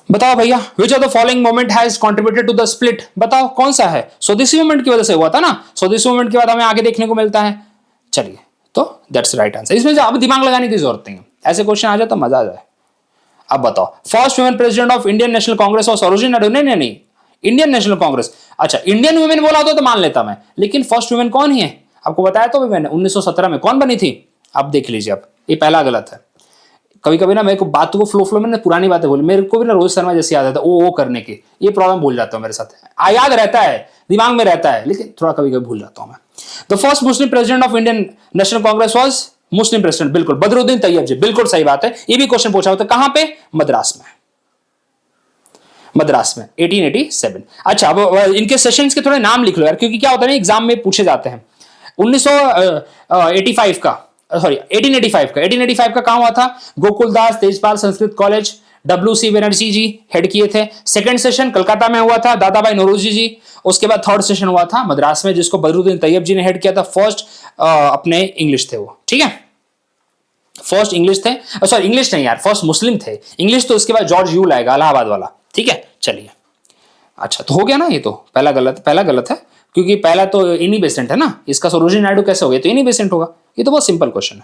बताओ भैया, which of the following moment has contributed to the split, बताओ कौन सा है। स्वदेशी मूवमेंट की वजह से हुआ था ना, स्वदेशी मूवमेंट के बाद हमें आगे देखने को मिलता है। चलिए, तो दैट्स राइट आंसर। इसमें अब दिमाग लगाने की जरूरत नहीं है, ऐसे क्वेश्चन आ जाए तो मजा आ जाए। अब बताओ, first women president of Indian National Congress और सरोजिनी नायडू, नहीं, इंडियन नेशनल कांग्रेस, अच्छा इंडियन वुमेन बोला तो मान लेता मैं, लेकिन फर्स्ट वुमेन कौन ही है आपको बताया तो भी मैंने, 1917 में कौन बनी थी, आप देख लीजिए। अब ये पहला गलत है। कभी कभी ना मेरे को बात को फ्लो में ना पुरानी बातें बोली, मेरे को भी ना रोहित शर्मा जैसे याद आता है ओ करने की, ये प्रॉब्लम भूल जाता हूँ मेरे साथ, याद रहता है दिमाग में रहता है, लेकिन थोड़ा कभी कभी भूल जाता हूँ मैं। The first Muslim president of Indian National Congress was Muslim president, बिल्कुल बदरुद्दीन तैयब जी, बिल्कुल सही बात है। ये भी क्वेश्चन पूछा होता है, कहां पे, मद्रास में, मद्रास में 1887। अच्छा, अब इनके सेशंस के थोड़े नाम लिख लो यार, क्योंकि क्या होता है ना एग्जाम में पूछे जाते हैं। 1985 का, सॉरी 1885 का कहां हुआ था, गोकुलदास तेजपाल संस्कृत कॉलेज, WC बनर्जी जी हेड किए थे। सेकंड सेशन कलकत्ता में हुआ था, दादा भाई नौरोजी जी। उसके बाद थर्ड सेशन हुआ था मद्रास में, जिसको बदरुद्दीन तैयब जी ने हेड किया था। फर्स्ट अपने इंग्लिश थे वो, ठीक है, फर्स्ट इंग्लिश थे, सॉरी इंग्लिश नहीं यार, फर्स्ट मुस्लिम थे, इंग्लिश तो उसके बाद जॉर्ज यूल आएगा इलाहाबाद वाला, ठीक है। चलिए, अच्छा तो हो गया ना, ये तो पहला गलत है, क्योंकि पहला तो इनी बेसेंट है ना, इसका सरोजिनी नायडू कैसे हो गया, तो इनी बेसेंट होगा। ये तो बहुत सिंपल क्वेश्चन है।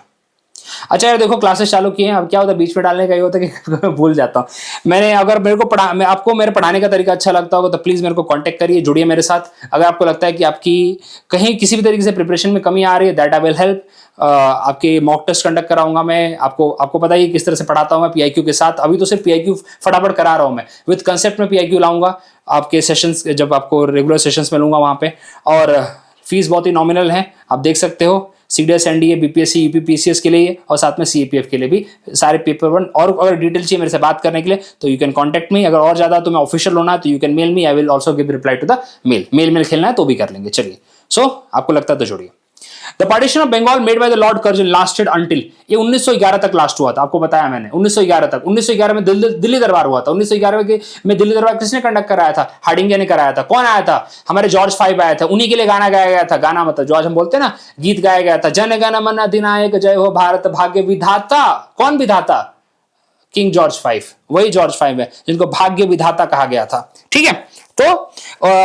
अच्छा यार देखो, क्लासेस चालू किए हैं, अब क्या होता है बीच में डालने का ये होता है कि भूल जाता हूँ मैंने। अगर मेरे को आपको मेरे पढ़ाने का तरीका अच्छा लगता होगा तो प्लीज मेरे को कांटेक्ट करिए, जुड़िए मेरे साथ। अगर आपको लगता है कि आपकी कहीं किसी भी तरीके से प्रिपरेशन में कमी आ रही है, दैट आई विल हेल्प। आपके मॉक टेस्ट कंडक्ट कराऊंगा मैं, आपको पता ही किस तरह से पढ़ाता हूँ मैं PIQ के साथ। अभी तो सिर्फ PIQ फटाफट करा रहा हूँ मैं, विद कंसेप्ट में PIQ लाऊंगा आपके सेशंस, जब आपको रेगुलर सेशंस में लूंगा वहां पे। और फीस बहुत ही नॉमिनल है, आप देख सकते हो। CDS NDA BPSC UP PCS के लिए और साथ में CAPF के लिए भी सारे पेपर वन। और अगर डिटेल चाहिए मेरे से बात करने के लिए तो यू कैन कॉन्टेक्ट मी। अगर और ज्यादा तुम्हें ऑफिशियल होना है तो you can mail me, I will also give reply to the mail खेलना है तो भी कर लेंगे। चलिए, आपको लगता है तो जोड़िए। The partition of Bengal made by the Lord Curzon lasted until, ये 1911 तक लास्ट हुआ था, आपको बताया मैंने 1911 तक। 1911 में दिल्ली दरबार हुआ था। 1911 में दिल्ली दरबार किसने कंडक्ट कराया था, हार्डिंगे ने कराया था। कौन आया था, हमारे जॉर्ज 5 आया था, उन्हीं के लिए गाना गाया गया था। गाना मतलब जो आज हम बोलते हैं ना, गीत गाया गया था, जन गण मन अधिनायक जय हो भारत भाग्य विधाता। कौन विधाता, किंग जॉर्ज 5, वही जॉर्ज 5 है जिनको भाग्य विधाता कहा गया था, ठीक है। तो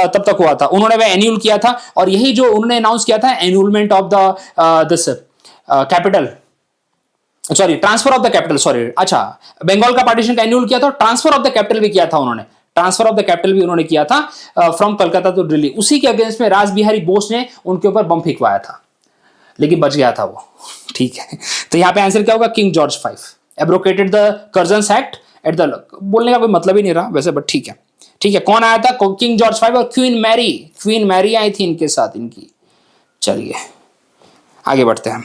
तब तक हुआ था, उन्होंने वह एन्यूल किया था। और यही जो उन्होंने अनाउंस किया था, annulment of the this capital, sorry transfer of the capital, sorry, अच्छा बंगाल का पार्टीशन का एन्यूल किया था, ट्रांसफर ऑफ द कैपिटल भी किया था उन्होंने, ट्रांसफर ऑफ द कैपिटल भी उन्होंने किया था फ्रॉम कलकत्ता टू दिल्ली। उसी के अगेंस्ट में राज बिहारी बोस ने उनके ऊपर बम फेंकवाया था, लेकिन बच गया था वो, ठीक है। तो यहां पे आंसर क्या होगा, King George 5 abrogated the Curzon's act at the, बोलने का कोई मतलब ही नहीं रहा वैसे, बट ठीक है, ठीक है। कौन आया था, किंग जॉर्ज 5 और क्वीन मैरी आई थी इनके साथ इनकी। चलिए आगे बढ़ते हैं।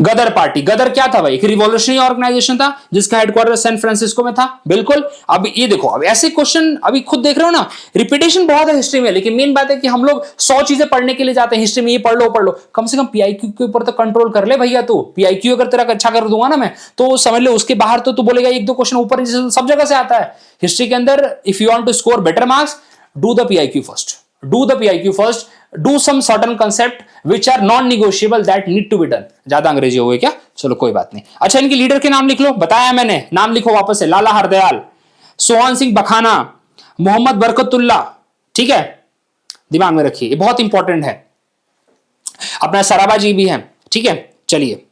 गदर पार्टी, गदर क्या था भाई, एक रिवॉल्यूशनरी ऑर्गेनाइजेशन था जिसका हेडक्वार्टर सैन फ्रांसिस्को में था, बिल्कुल। अब ये देखो, अब ऐसे क्वेश्चन अभी खुद देख रहे हो ना, रिपीटेशन बहुत है हिस्ट्री में, लेकिन मेन बात है कि हम लोग 100 चीजें पढ़ने के लिए जाते हैं हिस्ट्री में, ये पढ़ लो, कम से कम PIQ के ऊपर तो कंट्रोल कर ले भैया तू। PIQ अगर तेरा अच्छा कर दूंगा ना मैं, तो समझ ले उसके बाहर तो तू बोलेगा 1-2 क्वेश्चन ऊपर सब जगह से आता है हिस्ट्री के अंदर। If you want to score better marks, do the PIQ first, do some certain concept, which are non negotiable that need to be done. ज्यादा अंग्रेजी हो गई क्या, चलो कोई बात नहीं। अच्छा, इनके लीडर के नाम लिख लो, बताया मैंने, नाम लिखो वापस से, लाला हरदयाल, सोहन सिंह बखाना, मोहम्मद बरकतुल्ला, ठीक है, दिमाग में रखिए, ये बहुत इंपॉर्टेंट है। अपना सराबा जी भी है, ठीक है। चलिए,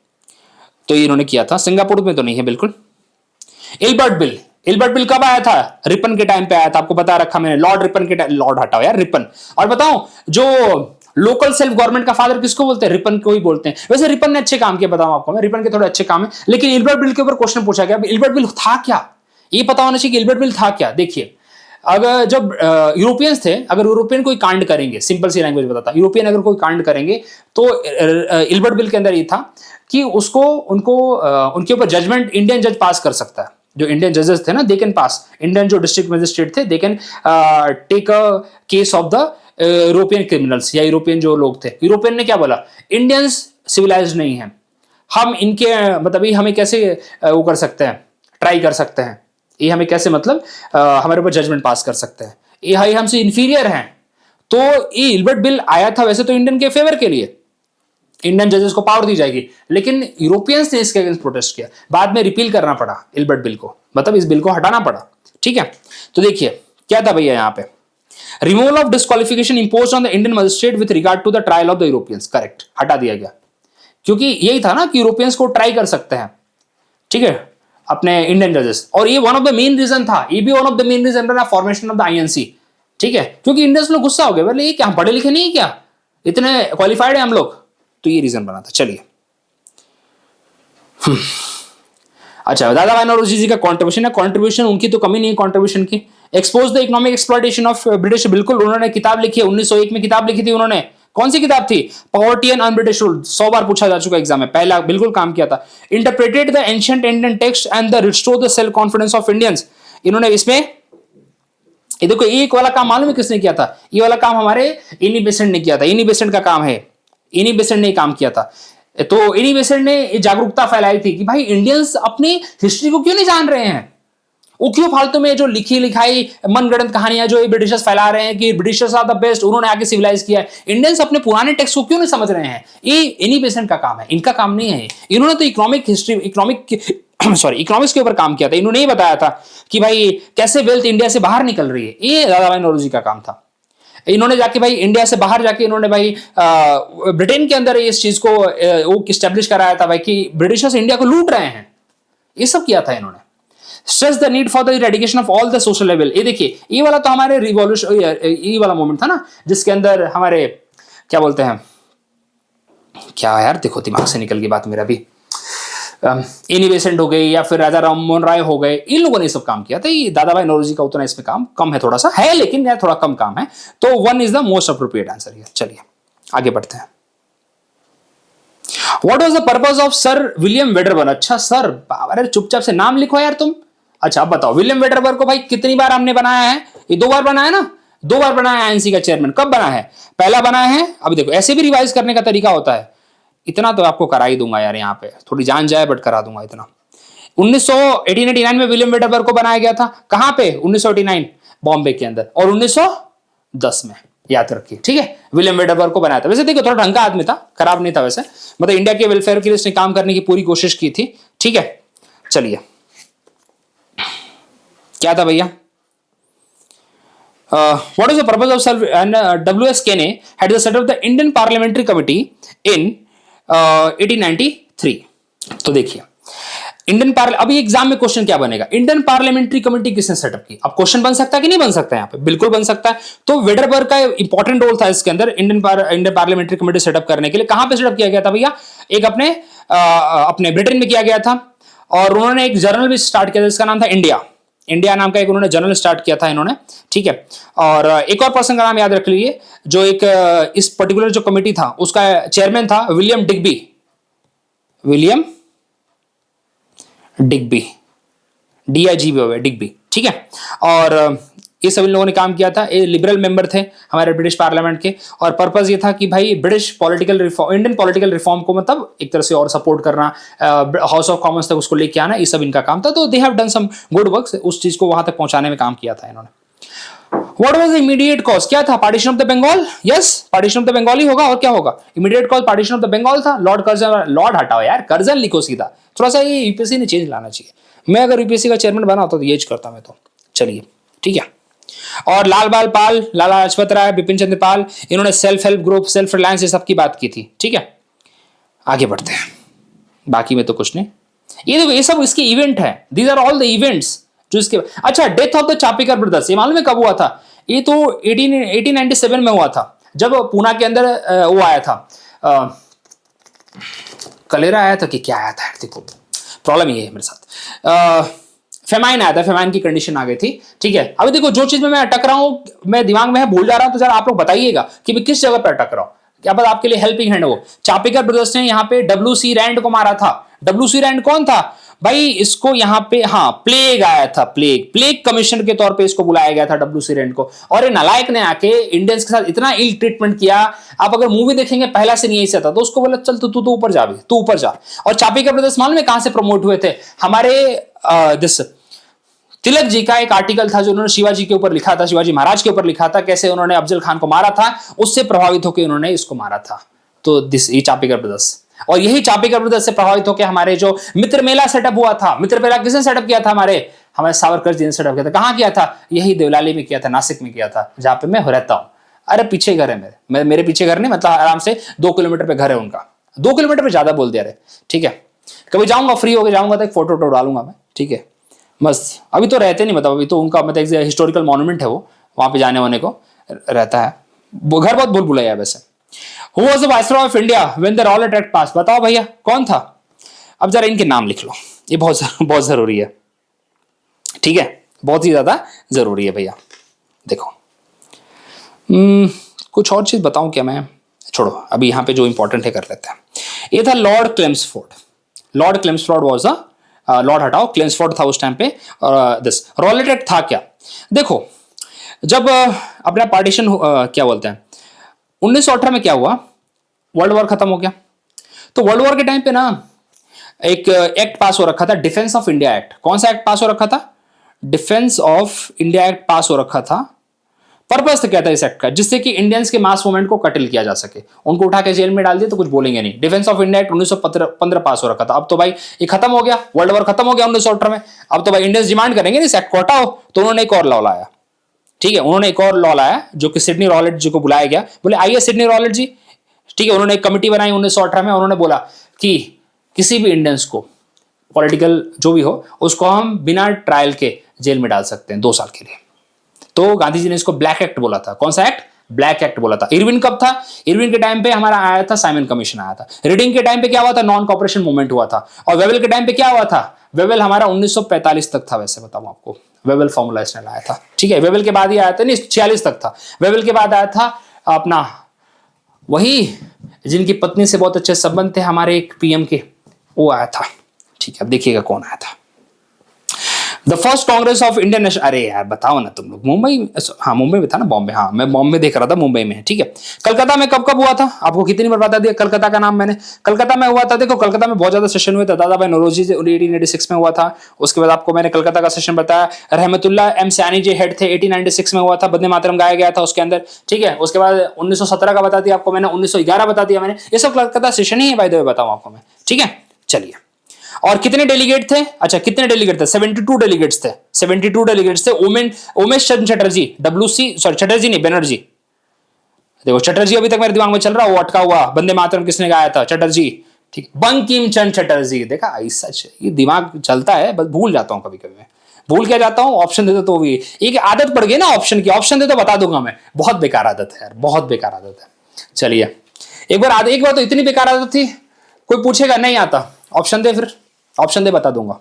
तो ये इन्होंने किया था, सिंगापुर में तो नहीं है बिल्कुल। इल्बर्ट बिल, इल्बर्ट बिल कब आया था? रिपन के टाइम पे आया था, आपको बता रखा मैंने, लॉर्ड रिपन के टाइम, लॉर्ड हटाओ यार, रिपन। और बताओ, जो लोकल सेल्फ गवर्नमेंट का फादर किसको बोलते हैं? रिपन को ही बोलते हैं। वैसे रिपन ने अच्छे काम किए, बताऊं आपको मैं, रिपन के थोड़े अच्छे काम है, लेकिन इल्बर्ट बिल के ऊपर क्वेश्चन पूछा गया, इल्बर्ट बिल था क्या, ये पता होना चाहिए कि इल्बर्ट बिल था क्या। देखिए, अगर जब यूरोपियंस थे, अगर यूरोपियन कोई कांड करेंगे, सिंपल सी लैंग्वेज बताता, यूरोपियन अगर कोई कांड करेंगे तो इल्बर्ट बिल के अंदर ये था कि उसको उनके ऊपर जजमेंट इंडियन जज पास कर सकता है। जो इंडियन जजेस थे ना, दे कैन पास, इंडियन जो डिस्ट्रिक्ट मजिस्ट्रेट थे, they can take a case of the European criminals, या यूरोपियन जो लोग थे। यूरोपियन ने क्या बोला? इंडियंस सिविलाइज नहीं है, हम इनके मतलब ये हमें कैसे वो कर सकते हैं, ट्राई कर सकते हैं, ये हमें कैसे मतलब हमारे ऊपर जजमेंट पास कर सकते हैं, ये हमसे इंफीरियर हैं। तो ये इल्बर्ट बिल आया था वैसे तो इंडियन के फेवर के लिए, इंडियन जजेस को पावर दी जाएगी, लेकिन यूरोपियंस ने इसके अगेंस्ट प्रोटेस्ट किया, बाद में रिपील करना पड़ा इल्बर्ट बिल को, मतलब इस बिल को हटाना पड़ा, ठीक है। तो देखिए क्या था भैया यहाँ पे, removal of disqualification imposed on the Indian magistrate with regard to the trial of the Europeans, correct, हटा दिया गया, क्योंकि यही था ना कि यूरोपियंस को ट्राई कर सकते हैं, ठीक है, अपने इंडियन जजेस। और ये one of the main reason था, ये भी one of the main reason रहा फॉर्मेशन ऑफ द आईएनसी, ठीक है, क्योंकि इंडियंस लोग गुस्सा हो गए, बोले ये क्या, हम पढ़े लिखे नहीं क्या, इतने क्वालिफाइड है हम लोग, तो ये रीजन बना था। चलिए, अच्छा, दादा भाई नौरोजी जी का कंट्रीब्यूशन है, कंट्रीब्यूशन उनकी तो कमी नहीं है कंट्रीब्यूशन की। Expose the economic exploitation of British, बिल्कुल, उन्होंने किताब लिखी है, 1901 में किताब लिखी थी उन्होंने, कौन सी किताब थी? पॉवर्टी एंड अनब्रिटिश रूल, 100 बार पूछा जा चुका एग्जाम में, पहला बिल्कुल काम किया था। Interpreted the ancient Indian text and the restore the self confidence of Indians, इन्होंने इसमें, ये देखो, एक वाला काम मालूम है किसने किया था? ये वाला काम हमारे इनी बेसेंट ने किया था, इनी बेसेंट का काम है, इनी बेसेंट ने काम किया था। तो इनी बेसेंट ने जागरूकता फैलाई थी कि भाई इंडियंस अपनी हिस्ट्री को क्यों नहीं जान रहे हैं, वो क्यों फालतू में जो लिखी लिखाई मनगढ़ंत कहानियां जो ब्रिटिशर्स फैला रहे हैं कि ब्रिटिशर्स आर द बेस्ट, उन्होंने आके सिविलाइज किया है, इंडियंस अपने पुराने टेक्स्ट को क्यों नहीं समझ रहे हैं? ये इनी बेसेंट का काम है, इनका काम नहीं है। इन्होंने तो इकोनॉमिक हिस्ट्री, इकोनॉमिक्स के ऊपर काम किया था, इन्होंने ये बताया था कि भाई कैसे वेल्थ इंडिया से बाहर निकल रही है, ये दादा भाई नौरोजी का काम था। इन्होंने जाके भाई इंडिया से बाहर जाके इन्होंने भाई ब्रिटेन के अंदर इस चीज को वो स्टैब्लिश कराया था भाई कि ब्रिटिशर्स इंडिया को लूट रहे हैं, ये सब किया था इन्होंने। Stress the need for the eradication of all the social level, ये देखिए, ये वाला तो हमारे रिवॉल्यूशन, ये वाला मोमेंट था ना, जिसके अंदर हमारे क्या बोलते हैं, क्या यार, देखो दिमाग से निकल गई बात मेरा भी, एनी बेसेंट हो गई या फिर राजा राम मोहन राय हो गए, इन लोगों ने सब काम किया था। ये दादा भाई नौरोजी का उतना इसमें काम कम है, थोड़ा सा है, लेकिन यार थोड़ा कम काम है, तो 1 is the most appropriate answer here. चलिए आगे बढ़ते हैं। What was the purpose of sir William Wedderburn? अच्छा सर, अरे चुपचाप से नाम लिखो यार तुम। अच्छा अब बताओ, विलियम वेडरबर्न को भाई कितनी बार हमने बनाया है? ये 2 बार बनाया ना, 2 बार बनाया आईएनसी का चेयरमैन। कब बना है? पहला बनाया है, अब देखो ऐसे भी रिवाइज करने का तरीका होता है, इतना तो आपको करा ही दूंगा यार, यहाँ पे थोड़ी जान जाए बट करा दूंगा इतना। 1889 में विलियम वेडरबर्न को बनाया गया था, कहां पे? 1989 बॉम्बे के अंदर, और 1910 में, याद रखिए, ठीक है, विलियम वेडरबर्न को बनाया था। वैसे देखो थोड़ा ढंग का आदमी था, खराब नहीं था वैसे, मतलब इंडिया के वेलफेयर के लिए उसने काम करने की पूरी कोशिश की थी, ठीक है। चलिए क्या था भैया, what is the purpose of sir and W.S. Kane had the set up the Indian Parliamentary Committee in 1893। तो देखिए इंडियन अभी एग्जाम में क्वेश्चन क्या बनेगा, इंडियन पार्लियामेंट्री कमेटी किसने सेटअप की? अब क्वेश्चन बन सकता है कि नहीं बन सकता है? यहाँ पे बिल्कुल बन सकता है। तो वेडरबर्ग का इंपॉर्टेंट रोल था इसके अंदर, इंडियन पार्लियामेंट्री कमेटी सेटअप करने के लिए। कहां पे सेटअप किया गया था भैया? एक अपने ब्रिटेन में किया गया था, और उन्होंने एक जर्नल भी स्टार्ट किया था, जिसका नाम था इंडिया नाम का एक उन्होंने जर्नल स्टार्ट किया था इन्होंने, ठीक है। और एक और पर्सन का नाम याद रख लीजिए, जो एक इस पर्टिकुलर जो कमेटी था उसका चेयरमैन था विलियम डिग्बी, DIGB, डिग्बी, ठीक है। और ये सब इन लोगों ने काम किया था, ये लिबरल मेंबर थे हमारे ब्रिटिश पार्लियामेंट के, और पर्पस ये था कि भाई British political reform, Indian political reform को मतलब एक तरह से और सपोर्ट करना, हाउस ऑफ कॉमन्स तक उसको लेके आना, ये सब इनका काम था। तो they have done some good works, उस चीज को वहां तक पहुंचाने में काम किया था इन्होंने। What was the immediate cause, क्या था? Partition of the Bengal, yes partition of the Bengal ही होगा, और क्या होगा? Immediate cause partition of the Bengal था। लॉर्ड कर्जन, लॉर्ड हटाओ यार, कर्जन लिखो सीधा, थोड़ा सा ये यूपीएससी ने चेंज लाना चाहिए। मैं अगर यूपीएससी का चेयरमैन बना होता तो ये करता मैं तो। चलिए ठीक है। और लाल बाल पाल, लाला लाजपत राय, बिपिन चंद्र पाल, इन्होंने self help group, self reliance, ये सब की बात की थी। ठीक है, आगे बढ़ते हैं, बाकी में तो कुछ नहीं। ये देखो, ये सब इसके इवेंट है, these are all the events जो इसके। अच्छा, death of the Chapekar brothers, ये मालूम है कब हुआ था? ये तो 1897 में हुआ था, जब पूना के अंदर वो आया था, कलेरा आया था कि क्या आया था, देखो प्रॉब्लम ये है मेरे साथ, फेमाइन आया था, फेमाइन की कंडीशन आ गई थी। ठीक है, अभी देखो जो चीज में मैं अटक रहा हूं, मैं दिमाग में है भूल जा रहा हूं, तो जरा आप लोग बताइएगा कि मैं किस जगह पर अटक रहा हूं, क्या पता आपके लिए हेल्पिंग हैंड हो। चापेकर ब्रदर्स ने यहाँ पे डब्ल्यू.सी. रैंड को मारा था। डब्ल्यू.सी. रैंड कौन था भाई? इसको यहाँ पे, हाँ, प्लेग आया था, प्लेग कमिश्नर के तौर पे इसको बुलाया गया था डब्ल्यू.सी. रैंड को, और ये नालायक ने आके इंडियंस के साथ इतना इल ट्रीटमेंट किया। आप अगर मूवी देखेंगे पहला सीन यही से था, तो उसको बोला चल तू ऊपर जा, तू ऊपर जा। और चापेकर ब्रदर्स मालूम है कहां से प्रमोट हुए थे? हमारे दिस तिलक जी का एक आर्टिकल था जो उन्होंने शिवाजी के ऊपर लिखा था, शिवाजी महाराज के ऊपर लिखा था, कैसे उन्होंने अफजल खान को मारा था, उससे प्रभावित होकर उन्होंने इसको मारा था। तो दिस ये चापेकर ब्रदर्स, और यही चापेकर ब्रदर्स से प्रभावित होकर हमारे जो मित्र मेला सेटअप हुआ था, मित्र मेला किसने सेटअप किया था? हमारे सावरकर जी ने सेटअप किया था। कहां किया था? यही देवलाली में किया था, नासिक में किया था, जहां पे मैं रहता हूं। अरे पीछे घर है मेरे पीछे घर नहीं, मतलब आराम से 2 किलोमीटर पे घर है उनका। 2 किलोमीटर पे ज्यादा बोल दिया रे। ठीक है, कभी जाऊंगा, फ्री होकर जाऊंगा तो एक फोटो डालूंगा मैं। ठीक है, मस्त। अभी तो रहते नहीं, मतलब अभी तो उनका मतलब हिस्टोरिकल मॉन्यूमेंट है वो, वहां पे जाने वाने को रहता है। घर बहुत भूल भुलाया है वैसे। Who was the Viceroy of India when the Rowlatt Act passed? बताओ भैया कौन था? अब जरा इनके नाम लिख लो, ये बहुत जरूरी है। ठीक है, बहुत ही ज्यादा जरूरी है भैया। देखो कुछ और चीज बताऊं क्या मैं? छोड़ो, अभी यहाँ पे जो इंपॉर्टेंट है कर लेते हैं। ये था Lord Chelmsford. Lord Chelmsford was a lord हटाओ, क्लेम्सफोर्ड था उस टाइम पे। दिस रॉलेट एक्ट था क्या? देखो, जब अपना पार्टीशन क्या बोलते हैं, 1918 में क्या हुआ? वर्ल्ड वॉर खत्म हो गया। तो वर्ल्ड वॉर के टाइम पे ना एक एक्ट पास हो रखा था, डिफेंस ऑफ इंडिया एक्ट। कौन सा एक्ट पास हो रखा था? डिफेंस ऑफ इंडिया एक्ट पास हो रखा था। पर्पस तो क्या था इस एक्ट का? जिससे कि इंडियंस के मास मूवमेंट को कटिल किया जा सके, उनको उठा के जेल में डाल दिया तो कुछ बोलेंगे नहीं। डिफेंस ऑफ इंडिया एक्ट 1915 पास हो रखा था। अब तो भाई ये खत्म हो गया, वर्ल्ड वॉर खत्म हो गया 1918 में। अब तो भाई इंडियंस डिमांड करेंगे इस एक्ट को हटाओ, तो उन्होंने एक और लॉ लाया। ठीक है, उन्होंने एक और लॉ लाया जो कि सिडनी रॉलेट जी को बुलाया गया, बोले आइए सिडनी रॉलेट जी। ठीक है, उन्होंने एक कमिटी बनाई 1918 में, उन्होंने बोला कि किसी भी इंडियंस को, पॉलिटिकल जो भी हो, उसको हम बिना ट्रायल के जेल में डाल सकते हैं 2 साल के लिए। तो गांधी जी ने इसको ब्लैक एक्ट बोला था। कौन सा एक्ट? ब्लैक एक्ट बोला था। इरविन कब था? इरविन के टाइम पे हमारा आया था साइमन कमीशन आया था। रीडिंग के टाइम पे क्या हुआ था? नॉन कॉपरेशन मूवमेंट हुआ था। और वेवेल के टाइम पे क्या हुआ था? वेवेल हमारा 1945 तक था, वैसे बताऊं आपको, वेवेल फॉर्मूला इसने लाया था। ठीक है, वेवेल के बाद ही आया था, नहीं 46 तक था। वेवेल के बाद आया था अपना वही जिनकी पत्नी से बहुत अच्छे संबंध थे हमारे एक पीएम के, वो आया था। ठीक है, अब देखिएगा कौन आया था। The first Congress of Indian national, अरे यार बताओ ना तुम लोग, मुंबई, हाँ मुंबई में था ना, बॉम्बे, हाँ मैं बॉम्बे देख रहा था, मुंबई में है। ठीक है, कलकत्ता में कब कब हुआ था? आपको कितनी बार बता दिया कलकत्ता का नाम मैंने। कलकत्ता में हुआ था, देखो कलकत्ता में बहुत ज्यादा सेशन हुए थे। दादा भाई नौरोजी 1886 में हुआ था। उसके बाद आपको मैंने कलकत्ता का सेशन बताया। रहमतुल्लाह एम सयानी जी हेड थे, 1896 में हुआ था, वंदे मातरम गाया गया था उसके अंदर। ठीक है, उसके बाद 1917 का बता दिया आपको मैंने, 1911 बता दिया मैंने। ये सब कलकत्ता सेशन ही है बाय द वे, बताऊं आपको मैं। ठीक है, चलिए। और कितने डेलीगेट थे? अच्छा, कितने डेलीगेट थे? 72 डेलीगेट्स थे। 72 डेलीगेट्स थे। उमेश चंद्र चटर्जी, चटर्जी नहीं, बनर्जी। देखो चटर्जी अभी तक मेरे दिमाग में चल रहा है, वो अटका हुआ। वंदे मातरम किसने गाया था? चटर्जी। ठीक, बंकिम चंद्र चटर्जी। देखा, ऐसा ये दिमाग चलता है, बस भूल जाता हूं कभी कभी मैं। भूल क्या जाता हूं, ऑप्शन दे दो तो भी एक आदत पड़ गई ना ऑप्शन की। ऑप्शन दे तो बता दूंगा मैं। बहुत बेकार आदत है यार, बहुत बेकार आदत है। चलिए, एक बार तो इतनी बेकार आदत थी, कोई पूछेगा नहीं आता, ऑप्शन दे, फिर ऑप्शन दे बता दूंगा।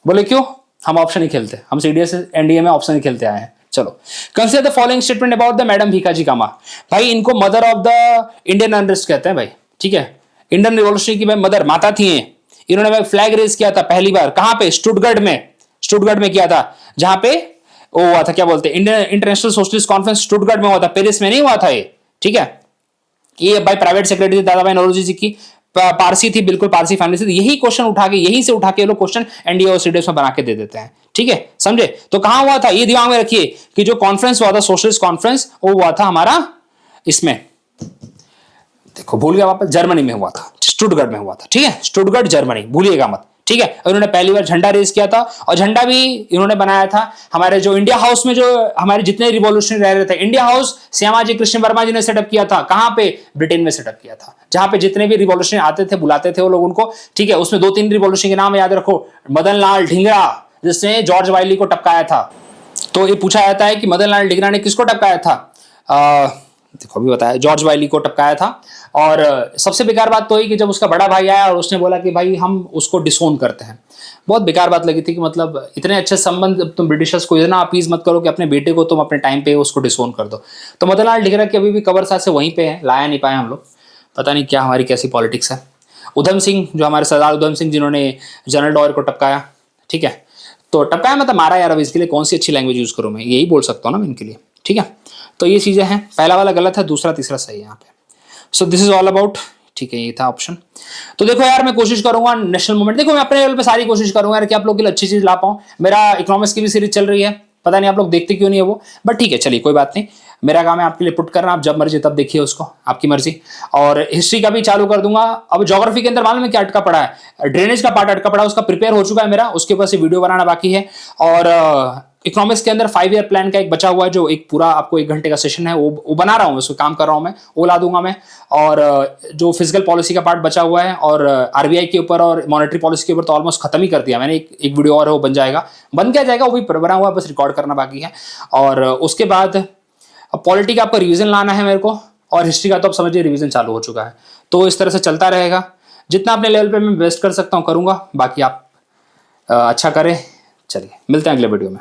बोले क्यों? हम ऑप्शन ही खेलते, हम सीडीएस एनडीए में ऑप्शन ही खेलते आए हैं। चलो, consider the following statement about the madam Bhikaji Cama. भाई इनको mother of the Indian unrest कहते हैं भाई। ठीक है, इंडियन रिवॉल्यूशन की भाई मदर, माता थी। इन्होंने भाई फ्लैग रेज किया था पहली बार, कहां पे? स्टुटगर्ट में किया था, जहां पे वो हुआ था, क्या बोलते हैं, इंडियन इंटरनेशनल सोशलिस्ट कॉन्फ्रेंस स्टुटगर्ट में हुआ था, पेरिस में नहीं हुआ था ये। ठीक है, ये भाई प्राइवेट सेक्रेटरी दादा भाई नौरोजी जी की, पारसी थी, बिल्कुल पारसी फैमिली से। यही क्वेश्चन उठा के, यहीं से उठा के लोग क्वेश्चन एनडीए और सीडीएस में बना के दे देते हैं। ठीक ठीक है, समझे? तो कहां हुआ था ये दिमाग में रखिए कि जो कॉन्फ्रेंस हुआ था सोशलिस्ट कॉन्फ्रेंस, वो हुआ था हमारा इसमें, देखो भूल गया वापस, जर्मनी में हुआ था, स्टुटगर्ट में हुआ था, ठीक है, स्टुटगर्ट जर्मनी, भूलिएगा मत, ठीक है। इन्होंने पहली बार झंडा रेज किया था और झंडा भी इन्होंने बनाया था हमारे जो इंडिया हाउस में, जो हमारे जितने रिवॉल्यूशनरी रह रहे थे, इंडिया हाउस श्यामाजी कृष्ण वर्मा जी ने सेटअप किया था। कहां पे? ब्रिटेन में सेटअप किया था, जहां पे जितने भी रिवॉल्यूशनरी आते थे बुलाते थे वो लोग उनको, ठीक है। उसमें 2-3 रिवॉल्यूशन के नाम याद रखो। मदन लाल ढींगरा जिसने जॉर्ज वाइली को टपकाया था। तो ये पूछा जाता है कि मदन लाल ढींगरा ने किसको टपकाया था? देखो अभी बताया, जॉर्ज वाइली को टपकाया था। और सबसे बेकार बात तो है कि जब उसका बड़ा भाई आया और उसने बोला कि भाई हम उसको डिसोन करते हैं, बहुत बेकार बात लगी थी कि मतलब इतने अच्छे संबंध, तुम ब्रिटिशर्स को इतना अपीज मत करो कि अपने बेटे को तुम अपने टाइम पे उसको डिसोन कर दो। तो मदन लाल ढींगरा की अभी भी कबर साथ से वहीं पे है, लाया नहीं पाए हम लोग, पता नहीं क्या हमारी कैसी पॉलिटिक्स है। उधम सिंह, जो हमारे सरदार उधम सिंह जिन्होंने जनरल डॉयर को टपकाया, ठीक है, तो टपकाया मतलब मारा यार। अब इसके लिए कौन सी अच्छी लैंग्वेज यूज करूं मैं, यही बोल सकता हूँ ना मैं इनके लिए, ठीक है। तो ये चीजें हैं, पहला वाला गलत है, दूसरा तीसरा सही है यहाँ पे। So this is all about, ठीक है, ये था ऑप्शन। तो देखो यार, मैं कोशिश करूंगा नेशनल मूवमेंट, देखो मैं अपने लेवल पे सारी कोशिश करूंगा यार कि आप लोग के लिए अच्छी चीज ला पाऊं। मेरा इकोनॉमिक्स की भी सीरीज चल रही है, पता नहीं आप लोग देखते क्यों नहीं है वो, बट ठीक है, चलिए कोई बात नहीं। मेरा काम है आपके लिए पुट करना, आप जब मर्जी तब देखिए उसको, आपकी मर्जी। और हिस्ट्री का भी चालू कर दूंगा। अब ज्योग्राफी के अंदर मालूम है क्या अटका पड़ा है? ड्रेनेज का पार्ट अटका पड़ा है, उसका प्रिपेयर हो चुका है मेरा, उसके ऊपर से वीडियो बनाना बाकी है। और इकोनॉमिक्स के अंदर 5 ईयर प्लान का एक बचा हुआ है, जो एक पूरा आपको 1 घंटे का सेशन है, वो बना रहा हूँ, उसको काम कर रहा हूँ मैं, वो ला दूंगा मैं। और जो फिजिकल पॉलिसी का पार्ट बचा हुआ है और आरबीआई के ऊपर और मॉनेटरी पॉलिसी के ऊपर तो ऑलमोस्ट खत्म ही कर दिया मैंने। एक वीडियो और है, वो बन जाएगा, बन क्या जाएगा, वो भी बना हुआ है, बस रिकॉर्ड करना बाकी है। और उसके बाद अब पॉलिटी का आपका रिवीजन लाना है मेरे को, और हिस्ट्री का तो आप समझिए रिवीजन चालू हो चुका है। तो इस तरह से चलता रहेगा, जितना अपने लेवल पे मैं बेस्ट कर सकता हूँ करूँगा, बाकी आप अच्छा करें। चलिए मिलते हैं अगले वीडियो में।